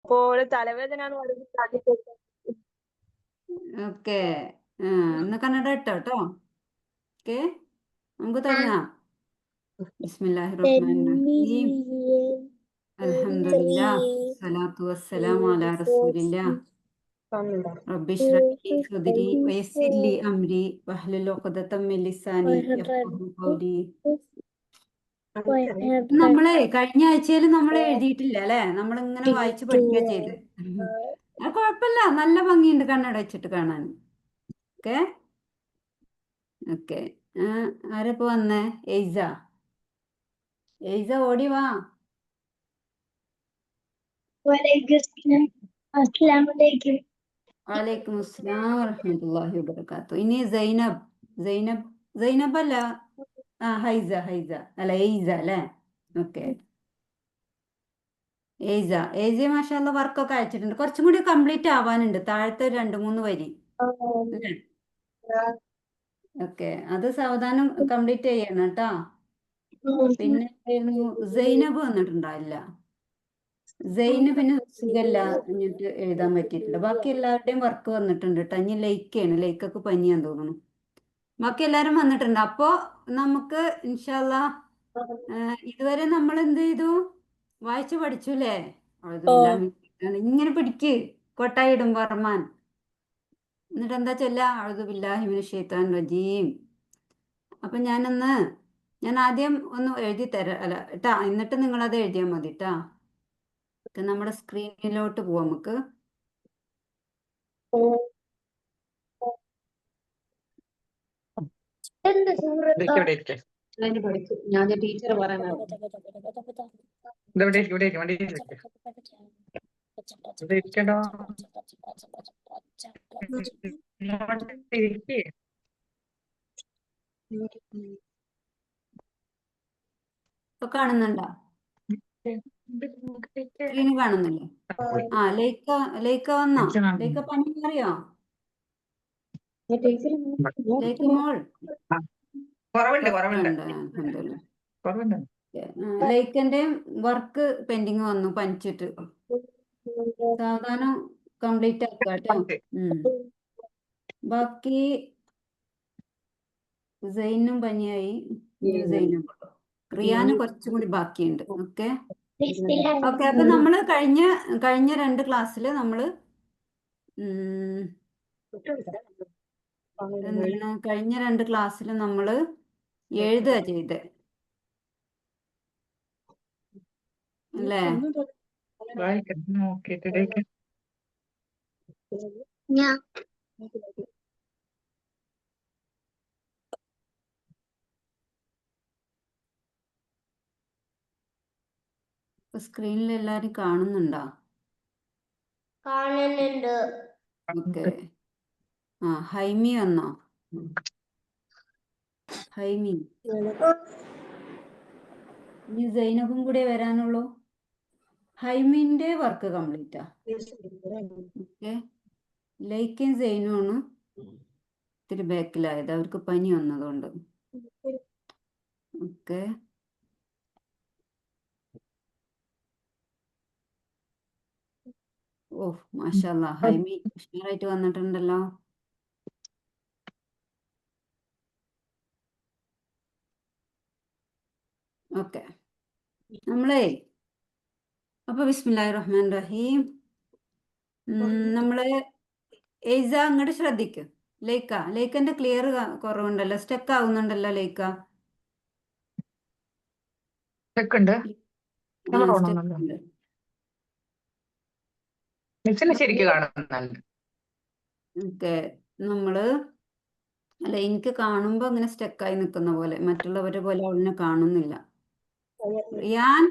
അപ്പോൾ തലവേദന എന്ന് പറയുന്നത് ഓക്കെ എന്നാ കണ്ണട ഇട്ടോ കേട്ടോ. ഓക്കെ, നമുക്ക് തുടങ്ങാം. ബിസ്മില്ലാഹിർ റഹ്മാനിർ റഹീം. അൽഹംദുലില്ലാ സ്വലാത്തു വസ്സലാമു അലാ റസൂലില്ലാ റബ്ബി ഇശ്റഹ് ലി സദ്രി വയസ്സിർ ലി അംരി വഹ്ലുൽ ഉഖ്ദതം മിൻ ലിസാനി യഫ്ഖഹു ഖൗലി. നമ്മളെ കഴിഞ്ഞ ആഴ്ചയിൽ നമ്മൾ എഴുതിയിട്ടില്ല അല്ലെ, നമ്മളിങ്ങനെ വായിച്ച് പഠിക്കുക ചെയ്ത്. അത് കുഴപ്പമില്ല, നല്ല ഭംഗിയുണ്ട് കണ്ണട വെച്ചിട്ട് കാണാൻ. ഓക്കെ ഓക്കെ, ആരപ്പോ വന്നേ? എയ്സ. എയ്സ ഓടി വാ. വലൈക്കും അസ്സലാം വറഹ്മത്തുള്ളാഹി വബറകാതുഹു. ഇനി സൈനബ്. സൈനബ് അല്ല, ഹൈസ അല്ല എയ്സ അല്ലേ. ഓക്കെ, ഏജ മാഷാല്ല വർക്കൊക്കെ അയച്ചിട്ടുണ്ട്. കുറച്ചും കൂടി കംപ്ലീറ്റ് ആവാനുണ്ട്, താഴത്തെ ഒരു 2-3 വരി. ഓക്കെ, അത് സാവധാനം കംപ്ലീറ്റ് ചെയ്യണം കേട്ടോ. പിന്നെ സൈനബ് വന്നിട്ടുണ്ടാവില്ല. സൈനബിന് സുഖല്ല എന്നിട്ട് എഴുതാൻ പറ്റിയിട്ടില്ല. ബാക്കി എല്ലാവരുടെയും വർക്ക് വന്നിട്ടുണ്ട് കേട്ടോ. ഇനി ലൈക്കൊക്കെ പനിയാന്ന് തോന്നുന്നു. ബാക്കി എല്ലാവരും വന്നിട്ടുണ്ട്. അപ്പോ നമുക്ക് ഇൻഷാല്ലാ ഇതുവരെ നമ്മൾ എന്ത് ചെയ്തു? വായിച്ചു പഠിച്ചു അല്ലേ? ഇങ്ങനെ പിടിക്ക്, കൊട്ടായിടും വർമാൻ. എന്നിട്ട് എന്താ ചൊല്ല? അഊദു ബില്ലാഹി മിനശ് ശൈത്താനിർ റജീം. അപ്പൊ ഞാൻ ആദ്യം ഒന്ന് എഴുതി തരാം അല്ല ട്ടാ, എന്നിട്ട് നിങ്ങളത് എഴുതിയാൽ മതി ട്ടാ. നമ്മുടെ സ്ക്രീനിലോട്ട് പോവാം നമുക്ക്. ഞാൻ ടീച്ചർ പറയാനാവും. ഇപ്പൊ കാണുന്നുണ്ടോ? സ്ക്രീന് കാണുന്നില്ലേ? ലേക്ക വന്നോ? ലേക്ക പണി അറിയോ? ലേക്ക് മോൾ ലേക്കന്റെയും വർക്ക് പെൻഡിങ് വന്നു പനിച്ചിട്ട്. സാവധാനം കംപ്ലീറ്റ് ആക്കുക കേട്ടോ. ബാക്കി സൈനും പനിയായി. സൈനും റിയാന് കുറച്ചും കൂടി ബാക്കിയുണ്ട്. ഓക്കെ, അപ്പൊ നമ്മള് കഴിഞ്ഞ 2 ക്ലാസ്സില് നമ്മള് എന്താണ് കഴിഞ്ഞ 2 ക്ലാസ്സിൽ നമ്മൾ എഴുതുക ചെയ്ത് അല്ലേ? സ്ക്രീനിൽ എല്ലാരും കാണുന്നുണ്ടോ? കാണുന്നുണ്ട്. ഓക്കെ, ഹൈമി വന്നോ? ഹൈമി, ഇനി സൈനബും കൂടെ വരാനുള്ളൂ. ഹൈമിന്റെ വർക്ക് കംപ്ലീറ്റാ. ഓക്കെ, ലൈക്കും സൈനുമാണ് ഇത്തിരി ബാക്കിലായത്, അവർക്ക് പനി വന്നതുകൊണ്ട്. ഓക്കെ, മാഷാല്ലാ, ഹൈമി ഉഷാറായിട്ട് വന്നിട്ടുണ്ടല്ലോ. ഓക്കെ, നമ്മളെ അപ്പൊ ബിസ്മില്ലാഹിർ റഹ്മാനിർ റഹീം. നമ്മള് എയ്സ അങ്ങോട്ട് ശ്രദ്ധിക്കും. ലേക്കന്റെ ക്ലിയർ കുറവുണ്ടല്ലോ, സ്റ്റക്ക് ആവുന്നുണ്ടല്ലോ ലേക്ക. ഓക്കെ, അല്ല എനിക്ക് കാണുമ്പോ അങ്ങനെ സ്റ്റക്കായി നിൽക്കുന്ന പോലെ, മറ്റുള്ളവരെ പോലെ അവളിനെ കാണുന്നില്ല. റിയാൻ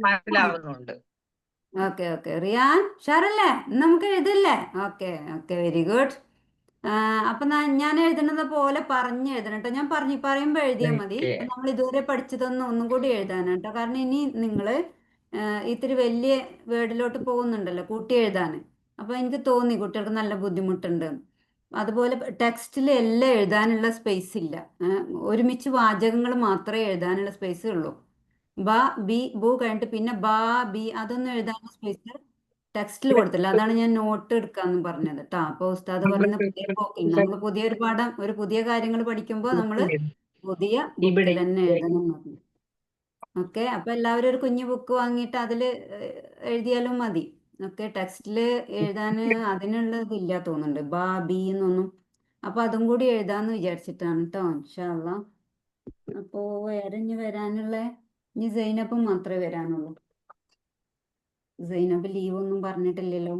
മനസ്സിലാവുന്നുണ്ട്. ഓക്കെ റിയാൻ ഷാറല്ലേ? നമുക്ക് എഴുതല്ലേ? Okay very good. അപ്പൊ ഞാൻ എഴുതുന്നത് പോലെ പറഞ്ഞ് എഴുതണം കേട്ടോ. ഞാൻ പറയുമ്പോ എഴുതിയാൽ മതി. നമ്മൾ ഇതുവരെ പഠിച്ചതൊന്നും ഒന്നും കൂടി എഴുതാനാണ് കേട്ടോ. കാരണം ഇനി നിങ്ങള് ഇത്തിരി വലിയ വേർഡിലോട്ട് പോകുന്നുണ്ടല്ലോ കൂട്ടി എഴുതാൻ. അപ്പൊ എനിക്ക് തോന്നി കുട്ടികൾക്ക് നല്ല ബുദ്ധിമുട്ടുണ്ട്. അതുപോലെ ടെക്സ്റ്റിൽ എല്ലാം എഴുതാനുള്ള സ്പേസ് ഇല്ല. ഒരുമിച്ച് വാചകങ്ങൾ മാത്രമേ എഴുതാനുള്ള സ്പേസ് ഉള്ളൂ. ബ ബി ബു കഴിഞ്ഞിട്ട് പിന്നെ ബാ ബി അതൊന്നും എഴുതാനുള്ള സ്പേസ് ടെക്സ്റ്റിൽ കൊടുത്തില്ല. അതാണ് ഞാൻ നോട്ട് എടുക്കാന്ന് പറഞ്ഞത് കേട്ടോ. അപ്പൊ ഉസ്താദ് പറയുന്ന പുതിയ പോക്കിംഗ് നമ്മൾ പുതിയൊരു പാഠം ഒരു പുതിയ കാര്യങ്ങൾ പഠിക്കുമ്പോൾ നമ്മൾ പുതിയ ബുക്കിൽ തന്നെ എഴുതണം എന്ന് പറഞ്ഞു. ഓക്കെ, അപ്പൊ എല്ലാവരും ഒരു കുഞ്ഞു ബുക്ക് വാങ്ങിയിട്ട് അതിൽ എഴുതിയാലും മതി. ഓക്കെ, ടെക്സ്റ്റിൽ എഴുതാൻ അതിനുള്ളതില്ല തോന്നുന്നുണ്ട്, ബാ ബി എന്നൊന്നും. അപ്പൊ അതും കൂടി എഴുതാന്ന് വിചാരിച്ചിട്ടാണ് കേട്ടോ, ഇൻഷാ അള്ളാ. അപ്പോ വേറെ ഇനി വരാനുള്ള ഇനി സൈനബ് മാത്രമേ വരാനുള്ളൂ. സൈനബ് ലീവ് ഒന്നും പറഞ്ഞിട്ടില്ലല്ലോ.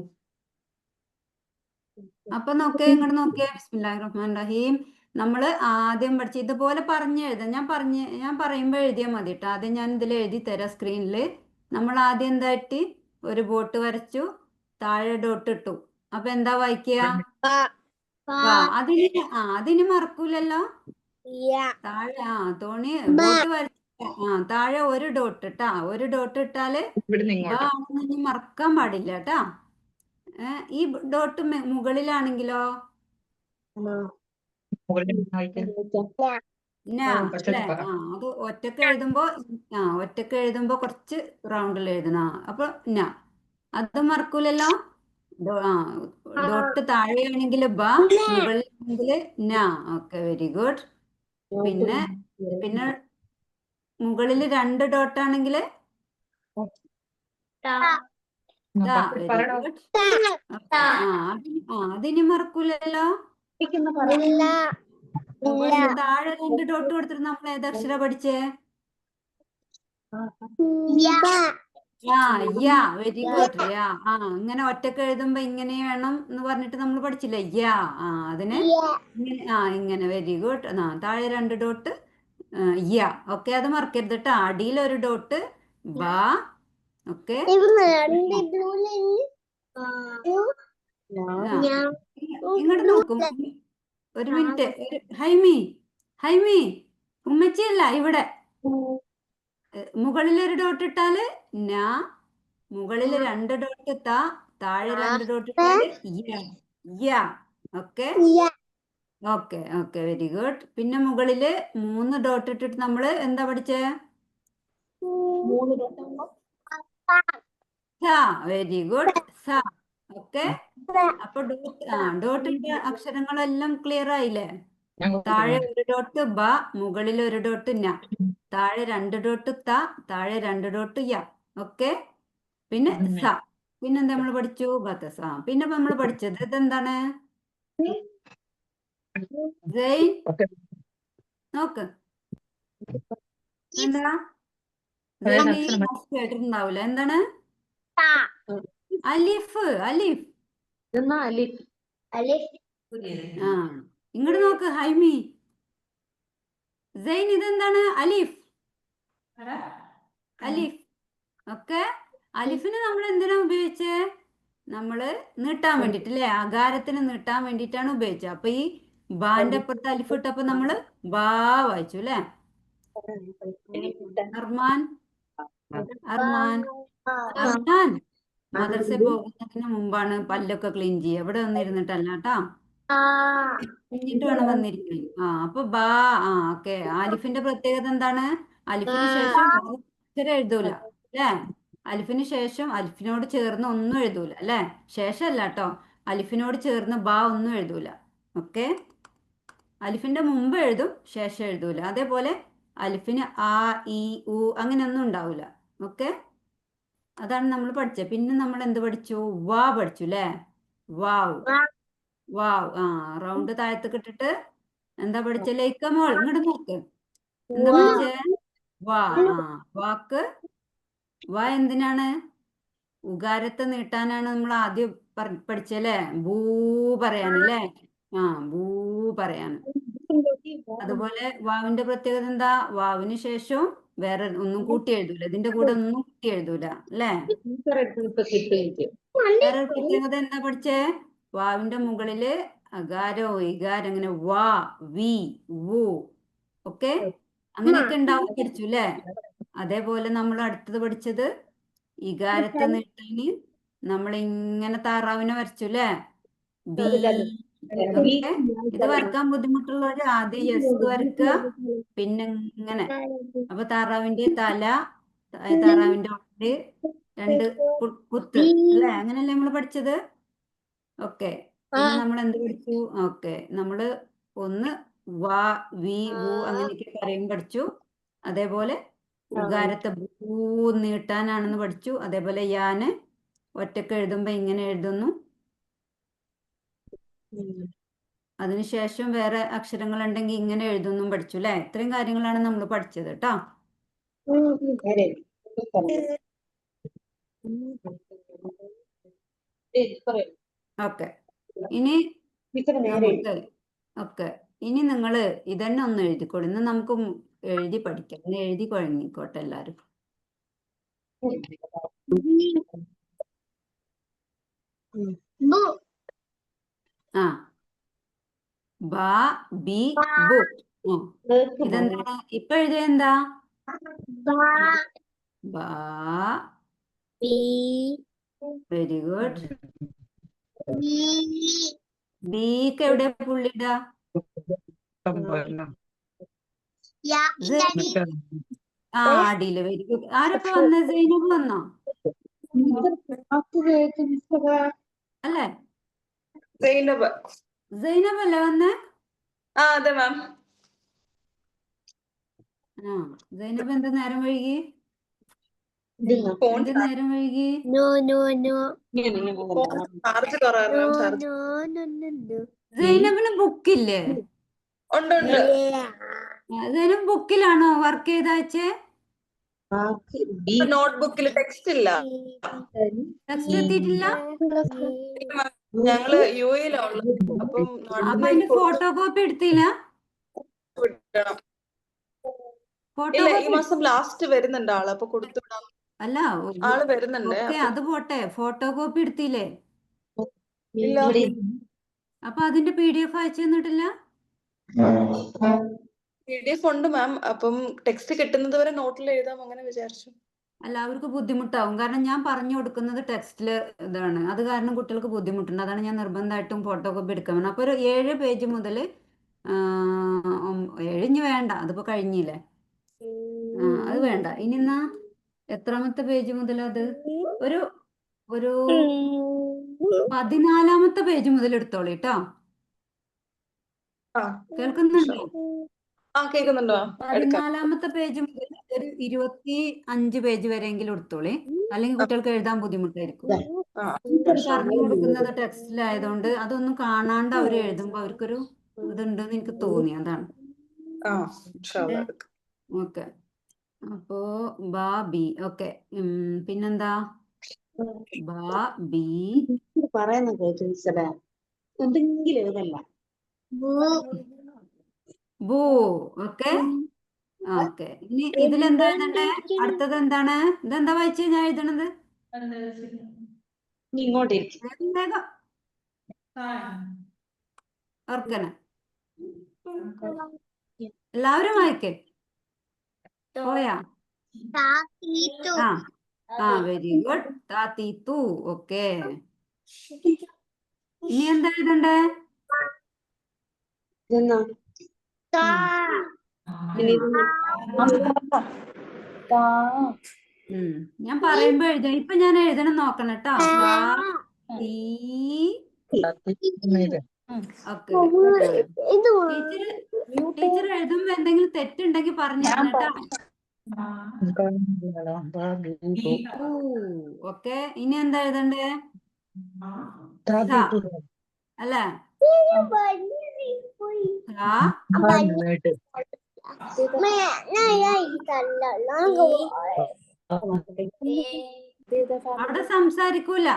അപ്പൊ നോക്കേ, ഇങ്ങോട്ട് നോക്കിയേ. ബിസ്മില്ലാഹിർ റഹ്മാൻ റഹീം. നമ്മൾ ആദ്യം പഠിച്ച ഇതുപോലെ പറഞ്ഞ് എഴുതാം. ഞാൻ പറയുമ്പോൾ എഴുതിയാൽ മതി കേട്ടോ. ആദ്യം ഞാൻ ഇതിൽ എഴുതി തരാം സ്ക്രീനിൽ. നമ്മൾ ആദ്യം എന്തായിട്ട് ഒരു ബോട്ട് വരച്ചു, താഴെ ഡോട്ട് ഇട്ടു. അപ്പൊ എന്താ വായിക്കുക? അതിന് മറക്കൂലല്ലോ. താഴെ തോണി ബോട്ട് വരച്ച താഴെ ഒരു ഡോട്ട് ഇട്ടാ. ഒരു ഡോട്ട് ഇട്ടാല് ആണെന്ന് ഇനി മറക്കാൻ പാടില്ല കേട്ടാ. ഈ ഡോട്ട് മുകളിലാണെങ്കിലോ അല്ലേ? അത് ഒറ്റക്ക് എഴുതുമ്പോ കുറച്ച് റൗണ്ടിൽ എഴുതണം. അപ്പൊ അത് മറക്കൂലല്ലോ. ഡോട്ട് താഴെയാണെങ്കിൽ ബ, മുകളിലാണെങ്കിൽ ഓക്കെ, വെരി ഗുഡ്. പിന്നെ മുകളിൽ 2 ഡോട്ടാണെങ്കിൽ വെരി ഗുഡ്. അതിനി മറക്കൂലല്ലോ. താഴെ 2 ഡോട്ട് കൊടുത്തിട്ട് നമ്മൾ ഏതക്ഷര പഠിച്ചേ? Very good. ഇങ്ങനെ ഒറ്റക്ക് എഴുതുമ്പോ ഇങ്ങനെ വേണം എന്ന് പറഞ്ഞിട്ട് നമ്മൾ പഠിച്ചില്ലേ? അതിന് ഇങ്ങനെ, വെരി ഗുഡ്. താഴെ 2 ഡോട്ട് ഓക്കെ, അത് മറക്കരുത് കേട്ടോ. അടിയിൽ ഒരു ഡോട്ട് ബാ. ഓക്കെ, ഇങ്ങോട്ട് നോക്കും. ഒരു മിനിറ്റ്. ഹൈമി ഉമ്മച്ചിയല്ല ഇവിടെ. മുകളിൽ ഒരു ഡോട്ട് ഇട്ടാല് മുകളിൽ 2 ഡോട്ട് താഴെ 2 ഡോട്ട് ഇട്ടാല് okay okay okay, very good. പിന്നെ മുകളില് 3 ഡോട്ട് ഇട്ടിട്ട് നമ്മള് എന്താ പഠിച്ചേ? Very good. ഓക്കെ, അപ്പൊ ഡോട്ട് ഇട്ട അക്ഷരങ്ങളെല്ലാം ക്ലിയർ ആയില്ലേ? താഴെ ഒരു ഡോട്ട് ബ, മുകളിൽ ഒരു ഡോട്ട് താഴെ 2 ഡോട്ട് താഴെ 2 ഡോട്ട് ഓക്കെ. പിന്നെ പിന്നെന്താ നമ്മൾ പഠിച്ചു? ബത്തസ. പിന്നെ നമ്മൾ പഠിച്ചത് ഇതെന്താണ്? നോക്ക്, എന്താ കേട്ടിട്ടുണ്ടാവൂല. എന്താണ്? അലിഫ്. ഇങ്ങോട്ട് നോക്ക് ഹൈമി. സൈൻ, ഇതെന്താണ്? അലിഫ്. ഓക്കെ, അലിഫിന് നമ്മൾ എന്തിനാ ഉപയോഗിച്ചേ? നമ്മള് നീട്ടാൻ വേണ്ടിട്ട് അല്ലേ? അകാരത്തിന് നീട്ടാൻ വേണ്ടിയിട്ടാണ് ഉപയോഗിച്ചത്. അപ്പൊ ഈ ബാന്റെ അപ്പുറത്ത് അലിഫ് ഇട്ടപ്പോ നമ്മള് ബാ വായിച്ചു അല്ലേ? അർമാൻ മദർസ പോകുന്നതിന് മുമ്പാണ് പല്ലൊക്കെ ക്ലീൻ ചെയ്യുക. ഇവിടെ വന്നിരുന്നിട്ടല്ല കേട്ടാ, കഴിഞ്ഞിട്ട് വേണം വന്നിരിക്കാൻ. അപ്പൊ ബാ. ഓക്കെ, ആലിഫിന്റെ പ്രത്യേകത എന്താണ്? അലിഫിന് ശേഷം അക്ഷരം എഴുതൂല അല്ലേ? അലിഫിന് ശേഷം അലിഫിനോട് ചേർന്ന് ഒന്നും എഴുതൂല അല്ലേ? ശേഷമല്ല കേട്ടോ, അലിഫിനോട് ചേർന്ന് ബാ ഒന്നും എഴുതൂല. ഓക്കെ, അലിഫിന്റെ മുമ്പ് എഴുതും, ശേഷം എഴുതൂല. അതേപോലെ അലിഫിന് ആ, ഇ, ഉ അങ്ങനെയൊന്നും ഉണ്ടാവില്ല. ഓക്കെ, അതാണ് നമ്മൾ പഠിച്ചത്. പിന്നെ നമ്മൾ എന്ത് പഠിച്ചു? വാ പഠിച്ചു അല്ലേ? വാവ്. റൗണ്ട് താഴത്തേക്ക് ഇട്ടിട്ട് എന്താ പഠിച്ചേ? ലൈക്കമോൾ ഇങ്ങോട്ട് നോക്ക്. എന്താ പഠിച്ചേ? വാക്ക്. വാ എന്തിനാണ്? ഉകാരത്തെ നീട്ടാനാണ് നമ്മൾ ആദ്യം പഠിച്ചല്ലേ? ബൂ പറയാനല്ലേ? ബൂ പറയാൻ. അതുപോലെ വാവിന്റെ പ്രത്യേകത എന്താ? വാവിന് ശേഷം വേറെ ഒന്നും കൂട്ടി എഴുതൂല. ഇതിന്റെ കൂടെ ഒന്നും കൂട്ടി എഴുതൂല അല്ലേ? വേറെ പ്രത്യേകത എന്താ പഠിച്ചേ? വാവിന്റെ മുകളില് അകാരോ ഇകാരം അങ്ങനെ വാ, വി, വു. ഓക്കെ, അങ്ങനെയൊക്കെ ഉണ്ടാവും പഠിച്ചു അല്ലേ? അതേപോലെ നമ്മൾ അടുത്തത് പഠിച്ചത് ഇകാരത്തെ നീട്ടാന് നമ്മൾ ഇങ്ങനെ താറാവിനെ വരച്ചു അല്ലേ? ബി. ഓക്കെ, ഇത് വരക്കാൻ ബുദ്ധിമുട്ടുള്ളവര് ആദ്യം യെസ് വരക്കുക, പിന്നെ ഇങ്ങനെ. അപ്പൊ താറാവിന്റെ തല, താറാവിന്റെ ഉള്ളില് 2 കുത്ത് അല്ലേ? അങ്ങനല്ലേ നമ്മൾ പഠിച്ചത്? ഓക്കെ. പിന്നെ നമ്മൾ എന്ത് പഠിച്ചു? ഓക്കെ, നമ്മള് ഒന്ന് വാ, വി, വു അങ്ങനെയൊക്കെ പറയും പഠിച്ചു. അതേപോലെ ഉകാരത്തെ ഭൂ നീട്ടാനാണെന്ന് പഠിച്ചു. അതേപോലെ യാന് ഒറ്റക്ക് എഴുതുമ്പോ ഇങ്ങനെ എഴുതുന്നു. അതിനുശേഷം വേറെ അക്ഷരങ്ങൾ ഉണ്ടെങ്കിൽ ഇങ്ങനെ എഴുതുന്നു പഠിച്ചു അല്ലേ? ഇത്രയും കാര്യങ്ങളാണ് നമ്മൾ പഠിച്ചത് കേട്ടോ. ഓക്കെ, ഇനി നമുക്ക് ഇനി നിങ്ങൾ ഇതന്നെ ഒന്ന് എഴുതിക്കോളൂ. ഇന്ന് നമുക്ക് എഴുതി പഠിക്കാം. ഇന്ന് എഴുതി കുഴങ്ങിക്കോട്ടെ എല്ലാരും. ആ, ബ, ബി, ബു. ഇതെന്താണ് ഇപ്പൊ എഴുതിയ? എന്താ? ബ. Very good. ബിക്ക് എവിടെ പുള്ളിടാ? ആ, അടിയില്. Very good. ആരപ്പോ വന്ന? സൈനബ് വന്നോ? അല്ലേ? സൈനബ് അല്ലേ വന്നേ? അതെ മാം. ആ, സൈനബ് എന്താ നേരം വൈകി? ഫോൺ എന്ത് നേരം വൈകി? ചാർജ് കുറവായിരുന്നു. സൈനബിന് ബുക്കില്ലേ? ഉണ്ട്. സൈനബ് ബുക്കിലാണോ വർക്ക് ചെയ്താച്ചേ? നോട്ട്ബുക്കിൽ ടെക്സ്റ്റ് ഇല്ല. ടെക്സ്റ്റ് എത്തിയിട്ടില്ല? ഞങ്ങള് യുഎയിലാണ്. അപ്പം അപ്പൊ അതിന്റെ ഫോട്ടോ കോപ്പി എടുത്തില്ല? വിടണം. ഫോട്ടോ ഇല്ല, ഈ കോപ്പി മാസം ലാസ്റ്റ് വരുന്നുണ്ട് ആള്. അപ്പൊ കൊടുത്തുവിടാം. അല്ല, ആള് വരുന്നുണ്ട്. ഓക്കെ, അത് പോട്ടെ. ഫോട്ടോ കോപ്പി എടുത്തില്ലേ? ഇല്ല. അപ്പൊ അതിന്റെ PDF അയച്ചു തന്നിട്ടില്ല? PDF ഉണ്ട് മാം. അപ്പം ടെക്സ്റ്റ് കിട്ടുന്നത് വരെ നോട്ടിൽ എഴുതാം അങ്ങനെ വിചാരിച്ചു. അല്ല, അവർക്ക് ബുദ്ധിമുട്ടാവും. കാരണം ഞാൻ പറഞ്ഞു കൊടുക്കുന്നത് ടെക്സ്റ്റില് ഇതാണ്. അത് കാരണം കുട്ടികൾക്ക് ബുദ്ധിമുട്ടുണ്ട്. അതാണ് ഞാൻ നിർബന്ധമായിട്ടും ഫോട്ടോ കോപ്പി എടുക്കാൻ വേണം. അപ്പോൾ ഒരു 7 പേജ് മുതൽ 7 വേണ്ട, അതിപ്പോ കഴിഞ്ഞില്ലേ? അത് വേണ്ട. ഇനി എന്നാ എത്രാമത്തെ പേജ് മുതൽ? അത് ഒരു 14-ാമത്തെ പേജ് മുതൽ എടുത്തോളൂ കേട്ടോ. കേൾക്കുന്നുണ്ടോ? കേൾക്കുന്നുണ്ടോ? 14-ാമത്തെ പേജ് മുതൽ ഒരു 25 പേജ് വരെയെങ്കിലും എടുത്തോളേ. അല്ലെങ്കിൽ കുട്ടികൾക്ക് എഴുതാൻ ബുദ്ധിമുട്ടായിരിക്കും. പറഞ്ഞു കൊടുക്കുന്നത് ടെക്സ്റ്റിലായതുകൊണ്ട് അതൊന്നും കാണാണ്ട് അവർ എഴുതുമ്പോ അവർക്കൊരു ഇതുണ്ടെന്ന് എനിക്ക് തോന്നി. അതാണ്. ഓക്കെ, അപ്പോ ബാ ബി. ഓക്കെ, പിന്നെന്താ? ബാ ബി പറയുന്ന ടീച്ചറെ എന്തെങ്കിലും എഴുതല്ല. ബൂ. Okay, okay. ഇനി ഇതിലെന്താ എഴുതണ്ടേ? അടുത്തത് എന്താണ്? ഇതെന്താ വായിച്ചേ ഞാൻ എഴുതണത്? ഇങ്ങോട്ടിരിക്കും. വേഗം ഓർക്കണേ. എല്ലാവരും വായിക്കേ. പോയാ? Very good. താത്തീത്തു. ഓക്കെ, ഇനി എന്താ എഴുതണ്ടേ? ഞാൻ പറയുമ്പോ എഴുതാം. ഇപ്പൊ ഞാൻ എഴുതണം നോക്കണം കേട്ടോ. ടീച്ചർ എഴുതുമ്പോ എന്തെങ്കിലും തെറ്റുണ്ടെങ്കിൽ പറഞ്ഞു തരണം കേട്ടോ. ഓക്കെ, ഇനി എന്താ എഴുതണ്ടേ? അല്ലേ? അവിടെ സംസാരിക്കൂല.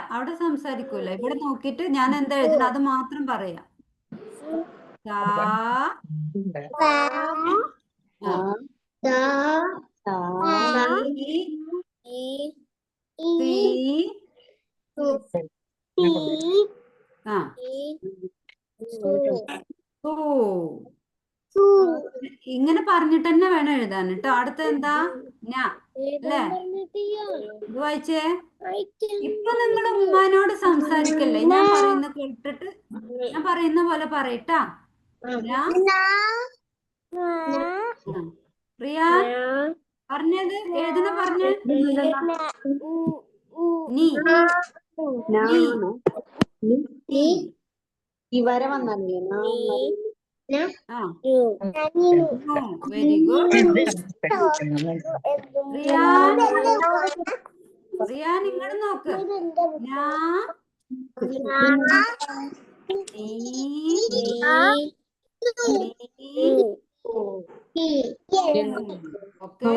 ഇവിടെ നോക്കിട്ട് ഞാൻ എന്താ എഴുതണം അത് മാത്രം പറയാം. ഇങ്ങനെ പറഞ്ഞിട്ട് തന്നെ വേണം എഴുതാൻ കേട്ടോ. അടുത്ത എന്താ? അല്ലേ? ഇത് വായിച്ചേ. ഇപ്പൊ നിങ്ങൾ ഉമ്മാനോട് സംസാരിക്കല്ലേ? ഞാൻ പറയുന്ന കേട്ടിട്ട് ഞാൻ പറയുന്ന പോലെ പറയട്ടാ. റിയാൻ, പറഞ്ഞത് എഴുതണ പറഞ്ഞ നീ നാണ് നീ ഈ വര വന്നല്ലേ ആ വെരി ഗുഡ്. റിയാൻ റിയാൻ ഇങ്ങോട്ട് നോക്ക്. ഞാ നീ ഓക്കെ.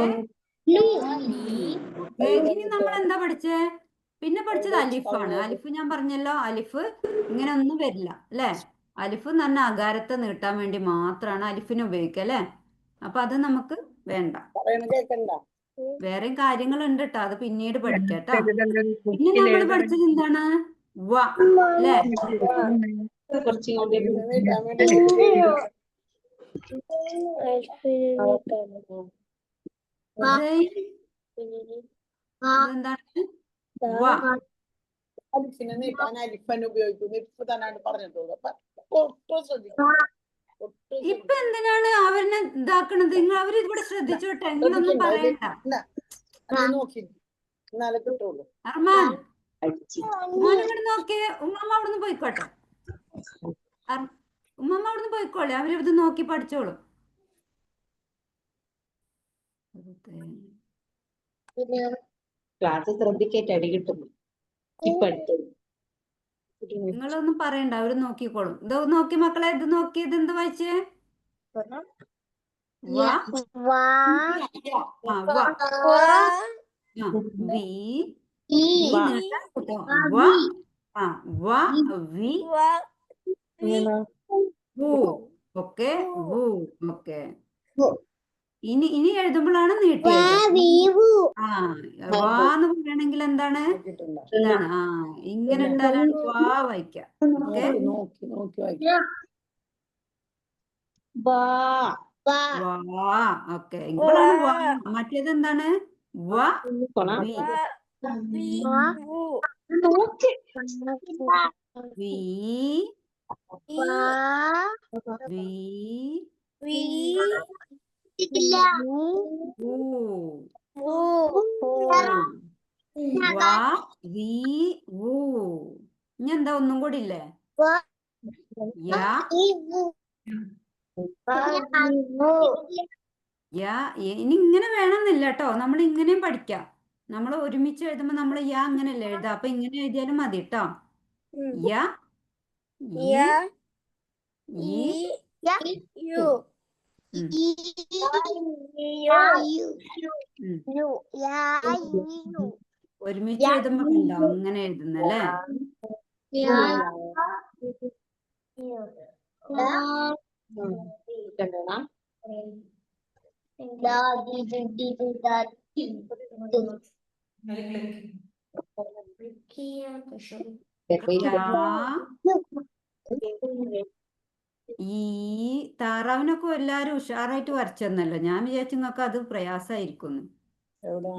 ഇനി നമ്മൾ എന്താ പഠിച്ചേ? പിന്നെ പഠിച്ചത് അലിഫാണ്. അലിഫ് ഞാൻ പറഞ്ഞല്ലോ, അലിഫ് ഇങ്ങനെ ഒന്നും വരില്ല അല്ലേ. അലിഫ് എന്ന് പറഞ്ഞ അകാരത്തെ നീട്ടാൻ വേണ്ടി മാത്രമാണ് അലിഫിനെ ഉപയോഗിക്കുക അല്ലേ. അപ്പൊ അത് നമുക്ക് വേണ്ട. വേറെയും കാര്യങ്ങളുണ്ട് കേട്ടോ, അത് പിന്നീട് പഠിക്കാം കേട്ടോ. പിന്നെ നമ്മൾ പഠിച്ചത് എന്താണ്? വ അല്ലേ. എന്താണ്? വ അലിഫിനെ നീട്ടാൻ അലിഫൻ ഉപയോഗിക്കുന്നു. ഇപ്പൊ തന്നെ പറഞ്ഞിട്ടുള്ളൂ. ഇപ്പൊ എന്തിനാണ് അവരെ ഇതാക്കണത്? അവര് ഇവിടെ ശ്രദ്ധിച്ചോട്ടെ, നിങ്ങളൊന്നും പറയണ്ട. നോക്കി എന്നാലേ കിട്ടുള്ളൂ. അർമാൻ മോനിവിടെ നോക്കിയേ. ഉമ്മമ്മ അവിടുന്ന് പോയിക്കോട്ടെ. ഉമ്മമ്മ അവിടുന്ന് പോയിക്കോളെ, അവരിത് നോക്കി പഠിച്ചോളും. ക്ലാസ് ശ്രദ്ധിക്കേറ്റ് അടി കിട്ടുന്നു. ഇപ്പൊ അടുത്തത് നിങ്ങളൊന്നും പറയണ്ട, അവര് നോക്കിക്കോളും. ഇത് നോക്കി മക്കളെ, ഇത് നോക്കി. ഇത് എന്ത് വായിച്ചേ? ഓക്കെ. ഇനി എഴുതുമ്പോഴാണ് നീട്ടിയത്. വാന്ന് പറയണെങ്കിൽ എന്താണ്? ഇതാണ്. ഇങ്ങനെ ഇട്ടാലാണ് വാ വായിക്കാം. ഓക്കെ. ഓക്കെ. ഇപ്പോഴാണ് വാ. മറ്റേത് എന്താണ്? വ വി ഇനി എന്താ ഒന്നും കൂടി ഇല്ലേ? ഇനി ഇങ്ങനെ വേണമെന്നില്ല കേട്ടോ, നമ്മൾ ഇങ്ങനെയും പഠിക്കാം. നമ്മൾ ഒരുമിച്ച് എഴുതുമ്പോ നമ്മൾ യാ അങ്ങനെയല്ല എഴുതാം. അപ്പൊ ഇങ്ങനെ എഴുതിയാലും മതി കേട്ടോ. യാ ഒരുമിച്ച് എഴുതുമ്പോ ഉണ്ടോ അങ്ങനെ എഴുതുന്നല്ലേ? ഈ താറാവിനൊക്കെ എല്ലാരും ഉഷാറായിട്ട് വരച്ചെന്നല്ലോ. ഞാൻ വിചാരിച്ചു നിങ്ങൾക്ക് അത് പ്രയാസമായിരിക്കുന്നു.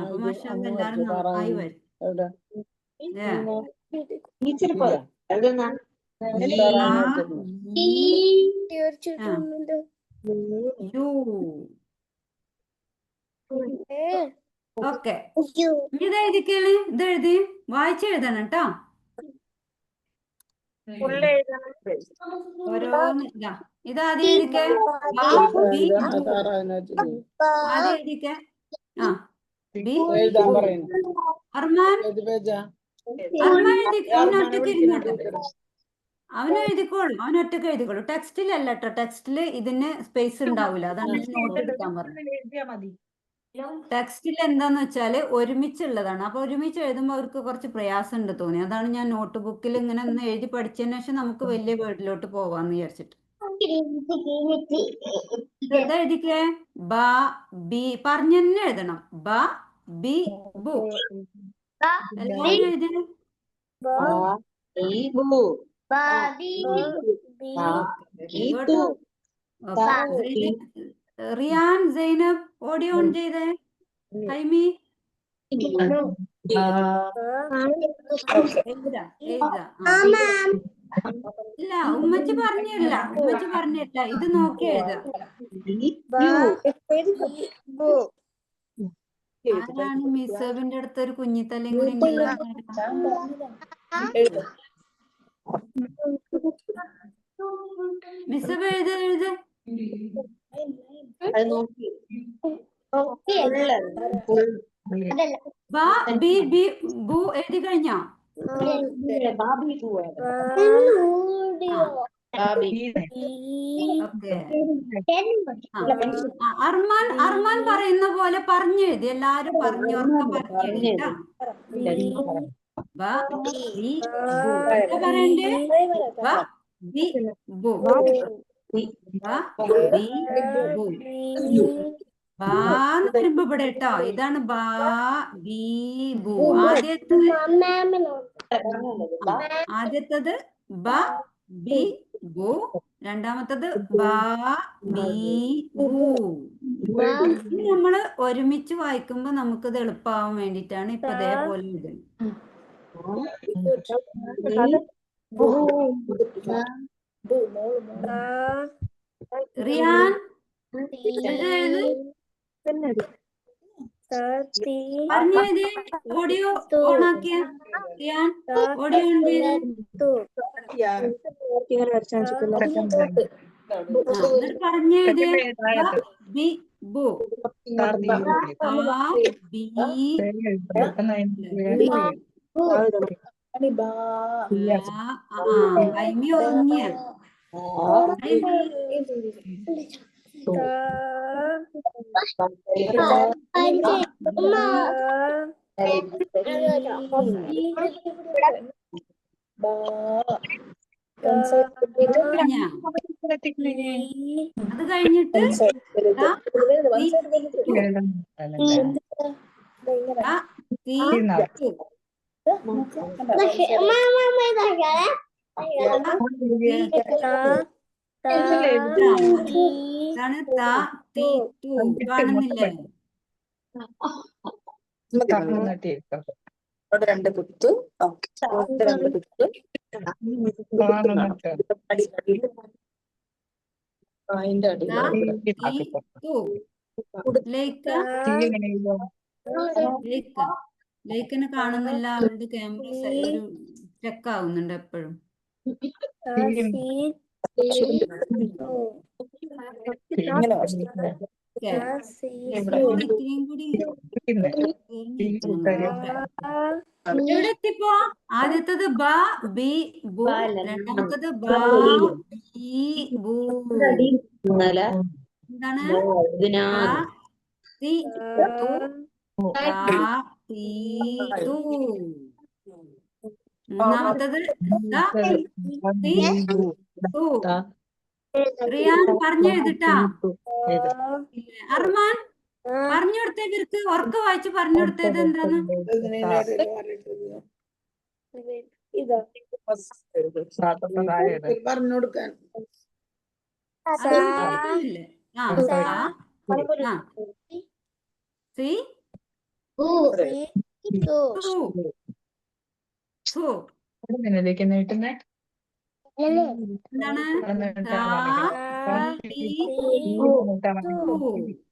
അപ്പൊ മാഷാഅല്ലാ എല്ലാരും നന്നായി വരും. ഓക്കെ. ഇത് എഴുതിക്കല്, ഇത് എഴുതി വായിച്ചെഴുതണം കേട്ടോ. ഓരോന്ന് ഇതാദ്യം എഴുതിക്കേ. ആദ്യം എഴുതിക്കേ. അർമാൻ എഴുതി. അവനൊറ്റക്ക് ഇരുന്നോട്ടെ. അവനെഴുതിക്കോളൂ. അവനൊറ്റക്ക് എഴുതിക്കോളൂ. ടെക്സ്റ്റിലല്ല കേട്ടോ. ടെക്സ്റ്റില് ഇതിന് സ്പേസ് ഉണ്ടാവില്ല. അതാണ് ഞാൻ നോട്ട് എടുക്കാൻ പറഞ്ഞത്. ടെക്സ്റ്റിൽ എന്താന്ന് വെച്ചാല് ഒരുമിച്ചുള്ളതാണ്. അപ്പൊ ഒരുമിച്ച് എഴുതുമ്പോൾ അവർക്ക് കുറച്ച് പ്രയാസം ഉണ്ട് തോന്നി. അതാണ് ഞാൻ നോട്ട് ബുക്കിൽ ഇങ്ങനെ ഒന്ന് എഴുതി പഠിച്ചതിന് ശേഷം നമുക്ക് വലിയ വേർഡിലോട്ട് പോവാന്ന് വിചാരിച്ചിട്ട്. എഴുതിക്കേ. ബ ബി പറഞ്ഞ തന്നെ എഴുതണം. ബ ബി ബു. എല്ലാവരും എഴുതിയ റിയാൻ, സൈനബ് ഓഡിയോ ഓൺ ചെയ്തേ. ഹൈമി ഇല്ല, ഉമ്മച്ചി പറഞ്ഞില്ല. ഇത് നോക്കി എഴുതാ. ആരാണ് മിസ്സബിന്റെ അടുത്ത് ഒരു കുഞ്ഞിത്തലയും കൂടി ഉണ്ടല്ലോ? മിസ്സബ് എഴുത് അത് നോക്കി ബാ ബി ബി ബു എഴുതി കഴിഞ്ഞോ? ബാബി പോയത് ഓക്കെ. അർമാൻ പറയുന്ന പോലെ പറഞ്ഞെഴുതി, എല്ലാരും പറഞ്ഞു ഉറക്കെ പറഞ്ഞെഴുതിട്ടാ. എന്താ പറയണ്ടേ? ബ ബി ബു ബാന്ന് വരുമ്പോ ഇവിടെ കേട്ടോ, ഇതാണ് ബാ ബി ബു. ആദ്യത്തത് ബ ബി ബു, രണ്ടാമത്തത് ബാ ബി ബു. നമ്മള് ഒരുമിച്ച് വായിക്കുമ്പോ നമുക്കിത് എളുപ്പമാവാൻ വേണ്ടിട്ടാണ് ഇപ്പൊ ഇതേപോലെ ഇടുന്നത്. റിയാൻ പറഞ്ഞത് ഓഡിയോ ഓൺ ആക്കിയ റിയാൻ, ഓഡിയോ ഓൺ ചെയ്ത് പറഞ്ഞത് ബി ബു ഐമി ഉറങ്ങിയ അത് കഴിഞ്ഞിട്ട് കാണുന്നില്ലേ? രണ്ട് കുത്തു, രണ്ട് കുത്തു അതിന്റെ അടിയിൽ ലൈക്കിന് കാണുന്നില്ല, അവരുടെ ക്യാമറ ഒരു ചെക്ക് ആവുന്നുണ്ട് എപ്പോഴും. ഇത്രയും കൂടി എവിടെ എത്തിപ്പോ? ആദ്യത്തത് ബ ബി ബു, രണ്ടാമത്തത് ബ ബി ബു. എന്താണ്? മൂന്നാമത്തത് റിയാൻ പറഞ്ഞു എഴുതിട്ടാ. അർമാൻ പറഞ്ഞു കൊടുത്തേ, ഇവർക്ക് ഉറക്ക വായിച്ച് പറഞ്ഞു കൊടുത്തത് എന്താന്ന്? പറഞ്ഞു കൊടുക്കാൻ എന്താണ്?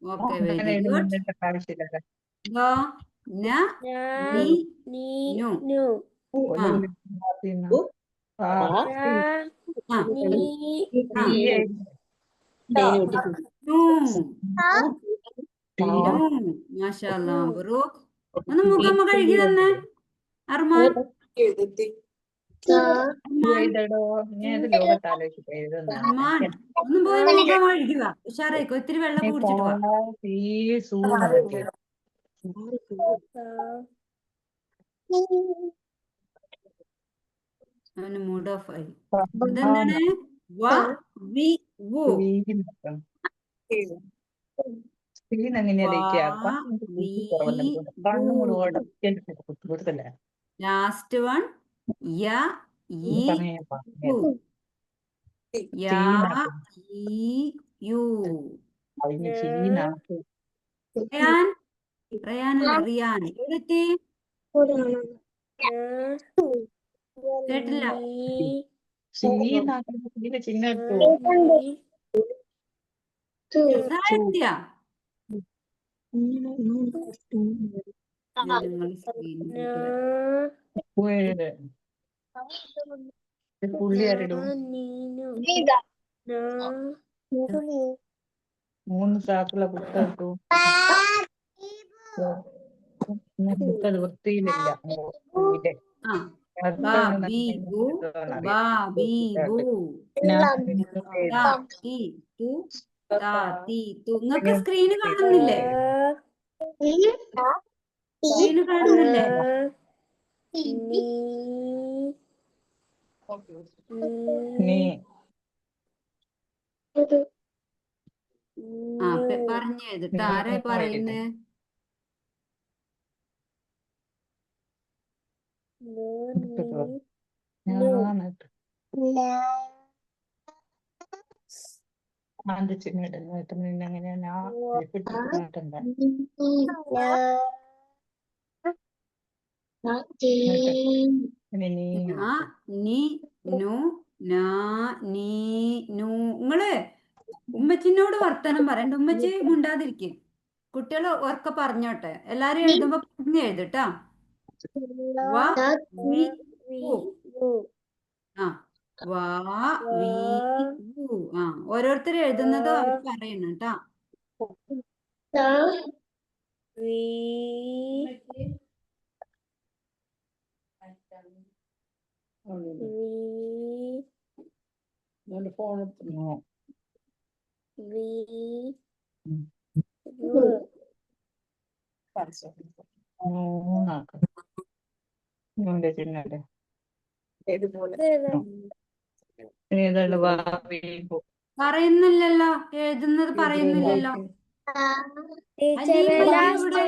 Okay, very good. മാഷാഅല്ലാ, ബറൂഖ്. ഒന്ന് മുഖം കഴുകി തന്നെ അർമാൻ. അർമാൻ ഒന്നും പോയി മുഖം കഴുകുക, ഉഷാറായിക്കോ. ഇത്തിരി വെള്ളം കുടിച്ചിട്ട് വാ. അവന് മൂഡ് ഓഫ് ആയി. ഇതെന്താണ്? വ വി വു. ലാസ്റ്റ് വൺ യ ഇ യാ ഇ യു. റിയാൻ എവിടെത്തി? കേട്ടില്ല. ഞാൻ നിങ്ങൾ സ്ക്രീനിലേക്ക് വരാം. ഏഴ് പുള്ളി ആരിടും 3 ചാക്കുള്ള പുട്ടു അത് വൃത്തിയിലില്ല ഇവിടെ. ആ അടുത്ത ബാബി ബു ബാബി ബു താ തി തു താ തി തു. നിങ്ങൾക്ക് സ്ക്രീന് കാണുന്നില്ലേ? സ്ക്രീന് കാണുന്നില്ലേ? നീ ആ പറഞ്ഞു എഴുതിട്ട് ആരാ പറയുന്നേ? ആ നീ നു നാ നീ നു. നിങ്ങള് ഉമ്മച്ചിനോട് വർത്തമാനം പറയണ്ട. ഉമ്മച്ചി മുണ്ടാതിരിക്കും. കുട്ടികൾ ഉറക്കെ പറഞ്ഞോട്ടെ. എല്ലാരും എഴുതുമ്പോ പറഞ്ഞു എഴുതിട്ടാ. വ വി വു. ആ വാ വി വു. ആ ഓരോരുത്തർ എഴുതുന്നത് അവർ പറയണം കേട്ടാ. ഫോൺ ചിഹ്നല്ലേ ഏതാണ് പറയുന്നില്ലല്ലോ, എഴുതുന്നത് പറയുന്നില്ലല്ലോ. അലീമ എവിടെ?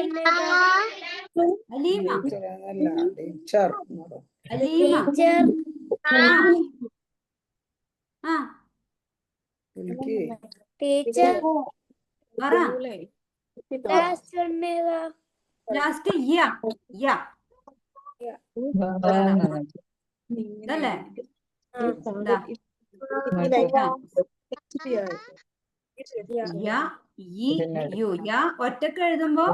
അലീമ അലീമ ആ പറ. ലാസ്റ്റ് യ യ ഇതല്ലേ? ദാ. യ ഇ യു. യ ഒറ്റക്ക് എഴുതുമ്പോ